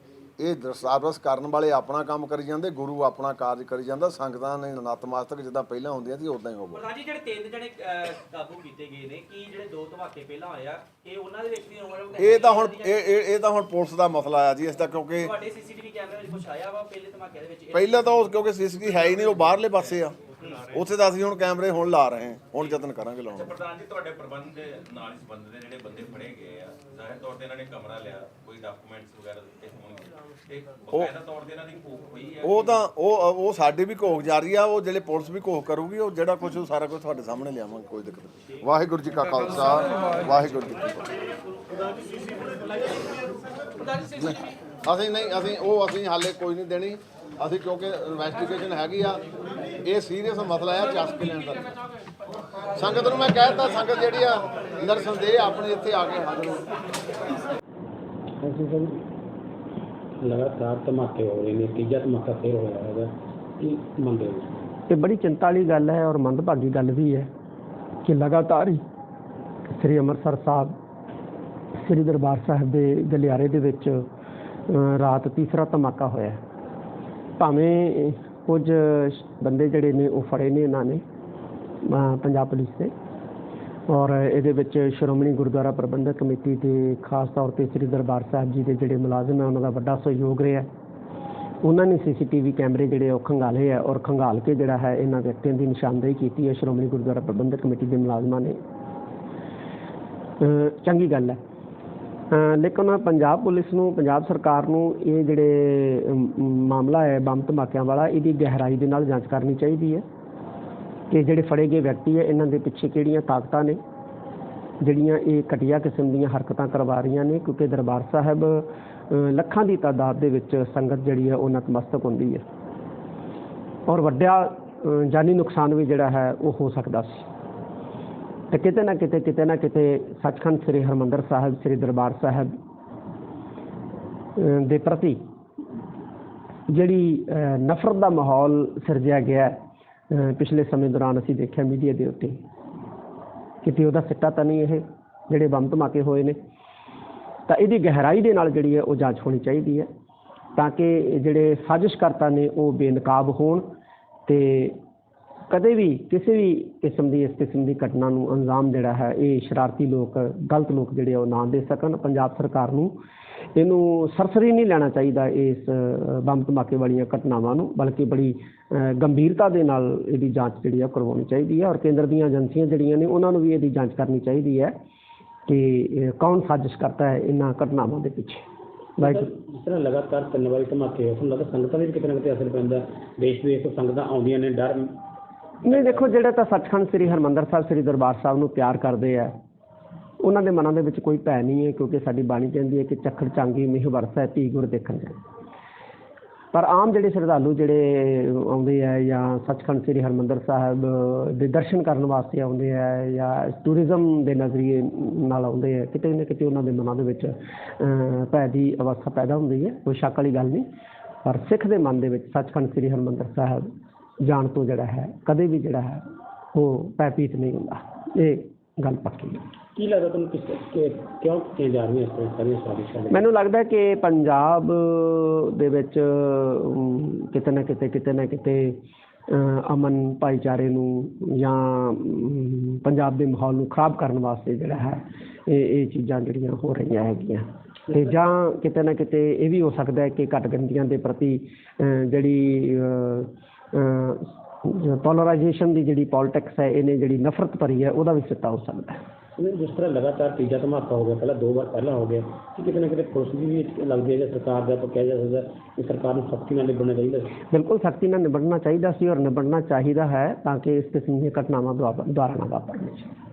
ਇਹ ਸਰਵਿਸ ਕਰਨ ਵਾਲੇ ਆਪਣਾ ਕੰਮ ਕਰੀ ਜਾਂਦੇ, ਗੁਰੂ ਆਪਣਾ ਕਾਰਜ ਕਰੀ ਜਾਂਦਾ, ਸੰਗਤਾਂ ਨੇ ਨਤਮਸਤਕ ਜਿੱਦਾਂ ਪਹਿਲਾਂ ਹੁੰਦੀਆਂ ਸੀ ਉਦਾਂ ਹੀ ਹੋਵੇ। ਪ੍ਰਧਾਨ ਜੀ ਜਿਹੜੇ 3 ਜਣੇ ਕਾਬੂ ਕੀਤੇ ਗਏ ਨੇ, ਕੀ ਜਿਹੜੇ 2 ਧਮਾਕੇ ਪਹਿਲਾਂ ਹੋਏ ਆ ਇਹ ਉਹਨਾਂ ਦੇ ਵਿੱਚ ਵੀ ਇਹ ਤਾਂ ਹੁਣ ਪੁਲਿਸ ਦਾ ਮਸਲਾ ਆ ਜੀ। ਇਸ ਦਾ ਕਿਉਂਕਿ ਤੁਹਾਡੇ ਸੀਸੀਟੀਵੀ ਕੈਮਰੇ ਵਿੱਚ ਕੁਝ ਆਇਆ ਵਾ ਪਹਿਲੇ ਧਮਾਕੇ ਦੇ ਵਿੱਚ? ਪਹਿਲਾਂ ਤਾਂ ਉਹ ਕਿਉਂਕਿ ਸੀਸੀਟੀਵੀ ਹੈ ਹੀ ਨਹੀਂ, ਉਹ ਬਾਹਰਲੇ ਪਾਸੇ ਆ, ਉੱਥੇ ਤਾਂ ਅਸੀਂ ਹੁਣ ਕੈਮਰੇ ਹੁਣ ਲਾ ਰਹੇ ਹਾਂ, ਹੁਣ ਯਤਨ ਕਰਾਂਗੇ ਲਾਉਣ ਦਾ। ਪ੍ਰਧਾਨ ਜੀ ਤੁਹਾਡੇ ਪ੍ਰਬੰਧ ਦੇ ਨਾਲ ਹੀ ਸੰਬੰਧ ਦੇ ਜਿਹੜੇ ਬੰਦੇ ਫੜੇ ਗਏ ਆ, ਜ਼ਾਹਿਰ ਤੌਰ ਤੇ ਇਹਨਾਂ ਨੇ ਕਮਰਾ ਲਿਆ, ਕੋਈ ਡਾਕੂਮੈਂਟਸ ਵਗੈਰਾ ਦਿੱਤੇ ਹੋਣਗੇ, ਤੇ ਬਕਾਇਦਾ ਤੌਰ ਤੇ ਇਹਨਾਂ ਦੀ ਘੋਖ ਹੋਈ ਹੈ? ਉਹ ਤਾਂ ਉਹ ਸਾਡੀ ਵੀ ਘੋਖ ਜਾਰੀ ਆ, ਉਹ ਜਿਹੜੇ ਪੁਲਿਸ ਵੀ ਘੋਖ ਕਰੂਗੀ, ਉਹ ਜਿਹੜਾ ਕੁਝ ਸਾਰਾ ਕੁਝ ਤੁਹਾਡੇ ਸਾਹਮਣੇ ਲਿਆਵਾਂਗੇ, ਕੋਈ ਦਿੱਕਤ ਨਹੀਂ। ਵਾਹਿਗੁਰੂ ਜੀ ਕਾ ਖਾਲਸਾ, ਵਾਹਿਗੁਰੂ ਜੀ ਕੀ ਫਤਿਹ। ਅਸੀਂ ਹਾਲੇ ਕੋਈ ਨਹੀਂ ਦੇਣੀ, ਅਸੀਂ ਕਿਉਂਕਿ ਇਨਵੈਸਟੀਗੇਸ਼ਨ ਹੈਗੀ ਆ, ਇਹ ਸੀਰੀਅਸ ਮਸਲਾ ਆ, ਚੱਸ ਕੇ ਲੈਣ ਦਾ। ਸੰਗਤ ਨੂੰ ਮੈਂ ਕਹਿ ਦਿੱਤਾ, ਸੰਗਤ ਜਿਹੜੀ ਆ ਨਿਰਸੰਦੇਹ ਆਪਣੇ ਇੱਥੇ ਆ ਕੇ ਹਾਜ਼ਰ ਹੋ। ਲਗਾਤਾਰ ਧਮਾਕੇ ਹੋ ਰਹੇ ਨੇ, ਤੀਜਾ ਧਮਾਕਾ ਫਿਰ ਹੋਇਆ ਹੈਗਾ, ਕੀ ਮੰਨਦੇ ਹੋ? ਇਹ ਬੜੀ ਚਿੰਤਾ ਵਾਲੀ ਗੱਲ ਹੈ ਔਰ ਮੰਦਭਾਗੀ ਗੱਲ ਵੀ ਹੈ ਕਿ ਲਗਾਤਾਰ ਹੀ ਸ੍ਰੀ ਅੰਮ੍ਰਿਤਸਰ ਸਾਹਿਬ, ਸ੍ਰੀ ਦਰਬਾਰ ਸਾਹਿਬ ਦੇ ਗਲਿਆਰੇ ਦੇ ਵਿੱਚ ਰਾਤ ਤੀਸਰਾ ਧਮਾਕਾ ਹੋਇਆ। ਭਾਵੇਂ ਕੁਝ ਬੰਦੇ ਜਿਹੜੇ ਨੇ ਉਹ ਫੜੇ ਨੇ ਇਹਨਾਂ ਨੇ ਪੰਜਾਬ ਪੁਲਿਸ ਦੇ, ਔਰ ਇਹਦੇ ਵਿੱਚ ਸ਼੍ਰੋਮਣੀ ਗੁਰਦੁਆਰਾ ਪ੍ਰਬੰਧਕ ਕਮੇਟੀ ਦੇ ਖਾਸ ਤੌਰ 'ਤੇ ਸ੍ਰੀ ਦਰਬਾਰ ਸਾਹਿਬ ਜੀ ਦੇ ਜਿਹੜੇ ਮੁਲਾਜ਼ਮ ਹੈ ਉਹਨਾਂ ਦਾ ਵੱਡਾ ਸਹਿਯੋਗ ਰਿਹਾ। ਉਹਨਾਂ ਨੇ ਸੀਸੀਟੀਵੀ ਕੈਮਰੇ ਜਿਹੜੇ ਉਹ ਖੰਗਾਲੇ ਹੈ, ਔਰ ਖੰਗਾਲ ਕੇ ਜਿਹੜਾ ਹੈ ਇਹਨਾਂ ਵਿਅਕਤੀਆਂ ਦੀ ਨਿਸ਼ਾਨਦੇਹੀ ਕੀਤੀ ਹੈ ਸ਼੍ਰੋਮਣੀ ਗੁਰਦੁਆਰਾ ਪ੍ਰਬੰਧਕ ਕਮੇਟੀ ਦੇ ਮੁਲਾਜ਼ਮਾਂ ਨੇ। ਚੰਗੀ ਗੱਲ ਹੈ, ਲੇਕਿਨ ਪੰਜਾਬ ਪੁਲਿਸ ਨੂੰ, ਪੰਜਾਬ ਸਰਕਾਰ ਨੂੰ ਇਹ ਜਿਹੜੇ ਮਾਮਲਾ ਹੈ ਬੰਬ ਧਮਾਕਿਆਂ ਵਾਲਾ, ਇਹਦੀ ਗਹਿਰਾਈ ਦੇ ਨਾਲ ਜਾਂਚ ਕਰਨੀ ਚਾਹੀਦੀ ਹੈ ਕਿ ਜਿਹੜੇ ਫੜੇ ਗਏ ਵਿਅਕਤੀ ਹੈ ਇਹਨਾਂ ਦੇ ਪਿੱਛੇ ਕਿਹੜੀਆਂ ਤਾਕਤਾਂ ਨੇ ਜਿਹੜੀਆਂ ਇਹ ਘਟੀਆ ਕਿਸਮ ਦੀਆਂ ਹਰਕਤਾਂ ਕਰਵਾ ਰਹੀਆਂ ਨੇ। ਕਿਉਂਕਿ ਦਰਬਾਰ ਸਾਹਿਬ ਲੱਖਾਂ ਦੀ ਤਾਦਾਦ ਦੇ ਵਿੱਚ ਸੰਗਤ ਜਿਹੜੀ ਹੈ ਉਹ ਨਤਮਸਤਕ ਹੁੰਦੀ ਹੈ, ਔਰ ਵੱਡਾ ਜਾਨੀ ਨੁਕਸਾਨ ਵੀ ਜਿਹੜਾ ਹੈ ਉਹ ਹੋ ਸਕਦਾ ਸੀ। ਤੇ ਕਿਤੇ ਨਾ ਕਿਤੇ ਸੱਚਖੰਡ ਸ੍ਰੀ ਹਰਿਮੰਦਰ ਸਾਹਿਬ, ਸ੍ਰੀ ਦਰਬਾਰ ਸਾਹਿਬ ਦੇ ਪ੍ਰਤੀ ਜਿਹੜੀ ਨਫ਼ਰਤ ਦਾ ਮਾਹੌਲ ਸਿਰਜਿਆ ਗਿਆ ਪਿਛਲੇ ਸਮੇਂ ਦੌਰਾਨ ਅਸੀਂ ਦੇਖਿਆ ਮੀਡੀਆ ਦੇ ਉੱਤੇ, ਕਿਤੇ ਉਹਦਾ ਸਿੱਟਾ ਤਾਂ ਨਹੀਂ ਇਹ ਜਿਹੜੇ ਬੰਬ ਧਮਾਕੇ ਹੋਏ ਨੇ। ਤਾਂ ਇਹਦੀ ਗਹਿਰਾਈ ਦੇ ਨਾਲ ਜਿਹੜੀ ਹੈ ਉਹ ਜਾਂਚ ਹੋਣੀ ਚਾਹੀਦੀ ਹੈ ਤਾਂ ਕਿ ਜਿਹੜੇ ਸਾਜ਼ਿਸ਼ਕਰਤਾ ਨੇ ਉਹ ਬੇਨਕਾਬ ਹੋਣ ਤੇ ਕਦੇ ਵੀ ਕਿਸੇ ਵੀ ਕਿਸਮ ਦੀ ਇਸ ਕਿਸਮ ਦੀ ਘਟਨਾ ਨੂੰ ਅੰਜਾਮ ਜਿਹੜਾ ਹੈ ਇਹ ਸ਼ਰਾਰਤੀ ਲੋਕ ਗਲਤ ਲੋਕ ਜਿਹੜੇ ਉਹ ਨਾ ਦੇ ਸਕਣ। ਪੰਜਾਬ ਸਰਕਾਰ ਨੂੰ ਇਹਨੂੰ ਸਰਸਰੀ ਨਹੀਂ ਲੈਣਾ ਚਾਹੀਦਾ ਇਸ ਬੰਬ ਧਮਾਕੇ ਵਾਲੀਆਂ ਘਟਨਾਵਾਂ ਨੂੰ, ਬਲਕਿ ਬੜੀ ਗੰਭੀਰਤਾ ਦੇ ਨਾਲ ਇਹਦੀ ਜਾਂਚ ਜਿਹੜੀ ਆ ਕਰਵਾਉਣੀ ਚਾਹੀਦੀ ਹੈ ਔਰ ਕੇਂਦਰ ਦੀਆਂ ਏਜੰਸੀਆਂ ਜਿਹੜੀਆਂ ਨੇ ਉਹਨਾਂ ਨੂੰ ਵੀ ਇਹਦੀ ਜਾਂਚ ਕਰਨੀ ਚਾਹੀਦੀ ਹੈ ਕਿ ਕੌਣ ਸਾਜ਼ਿਸ਼ ਕਰਦਾ ਹੈ ਇਹਨਾਂ ਘਟਨਾਵਾਂ ਦੇ ਪਿੱਛੇ। ਜਿਸ ਤਰ੍ਹਾਂ ਲਗਾਤਾਰ 3 ਵਾਰੀ ਧਮਾਕੇ ਉਸ ਨੂੰ ਲੱਗਦਾ ਸੰਗਤਾਂ ਦੇ ਵੀ ਕਿਤੇ ਨਾ ਕਿਤੇ ਅਸਰ ਪੈਂਦਾ, ਦੇਸ਼ ਵਿਦੇਸ਼ ਤੋਂ ਸੰਗਤਾਂ ਆਉਂਦੀਆਂ ਨੇ, ਡਰ ਨਹੀਂ ਦੇਖੋ ਜਿਹੜੇ ਤਾਂ ਸੱਚਖੰਡ ਸ੍ਰੀ ਹਰਿਮੰਦਰ ਸਾਹਿਬ ਸ੍ਰੀ ਦਰਬਾਰ ਸਾਹਿਬ ਨੂੰ ਪਿਆਰ ਕਰਦੇ ਆ ਉਹਨਾਂ ਦੇ ਮਨਾਂ ਦੇ ਵਿੱਚ ਕੋਈ ਭੈ ਨਹੀਂ ਹੈ, ਕਿਉਂਕਿ ਸਾਡੀ ਬਾਣੀ ਕਹਿੰਦੀ ਹੈ ਕਿ ਚੱਖੜ ਚਾਂਗੀ ਮਿਹ ਵਰਸੈ ਧੀ ਗੁਰ ਦੇਖਣ ਜਾਏ। ਪਰ ਆਮ ਜਿਹੜੇ ਸ਼ਰਧਾਲੂ ਜਿਹੜੇ ਆਉਂਦੇ ਆ ਜਾਂ ਸੱਚਖੰਡ ਸ੍ਰੀ ਹਰਿਮੰਦਰ ਸਾਹਿਬ ਦੇ ਦਰਸ਼ਨ ਕਰਨ ਵਾਸਤੇ ਆਉਂਦੇ ਆ ਜਾਂ ਟੂਰਿਜ਼ਮ ਦੇ ਨਜ਼ਰੀਏ ਨਾਲ ਆਉਂਦੇ ਆ, ਕਿਤੇ ਨਾ ਕਿਤੇ ਉਹਨਾਂ ਦੇ ਮਨਾਂ ਦੇ ਵਿੱਚ ਭੈ ਦੀ ਅਵਸਥਾ ਪੈਦਾ ਹੁੰਦੀ ਹੈ, ਕੋਈ ਸ਼ੱਕ ਵਾਲੀ ਗੱਲ ਨਹੀਂ। ਪਰ ਸਿੱਖ ਦੇ ਮਨ ਦੇ ਵਿੱਚ ਸੱਚਖੰਡ ਸ੍ਰੀ ਹਰਿਮੰਦਰ ਸਾਹਿਬ ਜਾਣ ਤੋਂ ਜਿਹੜਾ ਹੈ ਕਦੇ ਵੀ ਜਿਹੜਾ ਹੈ ਉਹ ਭੈ ਭੀਤ ਨਹੀਂ ਹੁੰਦਾ, ਇਹ ਗੱਲ ਪੱਕੀ ਹੈ। ਕੀ ਲੱਗਦਾ ਤੁਹਾਨੂੰ ਕਿਉਂ ਕੀਤੀਆਂ ਜਾ ਰਹੀਆਂ ਇਸ ਤਰ੍ਹਾਂ ਸਾਰੀਆਂ ਸਾਜ਼ਿਸ਼ਾਂ? ਮੈਨੂੰ ਲੱਗਦਾ ਕਿ ਪੰਜਾਬ ਦੇ ਵਿੱਚ ਕਿਤੇ ਨਾ ਕਿਤੇ ਅਮਨ ਭਾਈਚਾਰੇ ਨੂੰ ਜਾਂ ਪੰਜਾਬ ਦੇ ਮਾਹੌਲ ਨੂੰ ਖਰਾਬ ਕਰਨ ਵਾਸਤੇ ਜਿਹੜਾ ਹੈ ਇਹ ਚੀਜ਼ਾਂ ਜਿਹੜੀਆਂ ਹੋ ਰਹੀਆਂ ਹੈਗੀਆਂ ਤੇ ਜਾਂ ਕਿਤੇ ਨਾ ਕਿਤੇ ਇਹ ਵੀ ਹੋ ਸਕਦਾ ਹੈ ਕਿ ਘੱਟ ਗਿਣਤੀਆਂ ਦੇ ਪ੍ਰਤੀ ਜਿਹੜੀ ਪੋਲਰਾਈਜੇਸ਼ਨ ਦੀ ਜਿਹੜੀ ਪੋਲਿਟਿਕਸ ਹੈ ਇਹਨੇ ਜਿਹੜੀ ਨਫ਼ਰਤ ਭਰੀ ਹੈ ਉਹਦਾ ਵੀ ਸਿੱਟਾ ਹੋ ਸਕਦਾ ਹੈ। ਜਿਸ ਤਰ੍ਹਾਂ ਲਗਾਤਾਰ ਤੀਜਾ ਧਮਾਕਾ ਹੋ ਗਿਆ, ਪਹਿਲਾਂ 2 ਵਾਰ ਪਹਿਲਾਂ ਹੋ ਗਿਆ, ਕਿ ਕਿਤੇ ਨਾ ਕਿਤੇ ਪੁਲਿਸ ਦੀ ਵੀ ਲੱਗਦੀ ਹੈ ਜਾਂ ਸਰਕਾਰ ਦਾ ਆਪਾਂ ਕਿਹਾ ਜਾ ਸਕਦਾ ਕਿ ਸਰਕਾਰ ਨੂੰ ਸਖਤੀ ਨਾਲ ਨਿਬੜਨਾ ਚਾਹੀਦਾ? ਬਿਲਕੁਲ ਸਖਤੀ ਨਾਲ ਨਿਬੜਨਾ ਚਾਹੀਦਾ ਸੀ ਔਰ ਨਿਬੜਨਾ ਚਾਹੀਦਾ ਹੈ ਤਾਂ ਕਿ ਇਸ ਕਿਸਮ ਦੀਆਂ ਘਟਨਾਵਾਂ ਦੁਬਾਰਾ ਨਾ ਵਾਪਰਨ।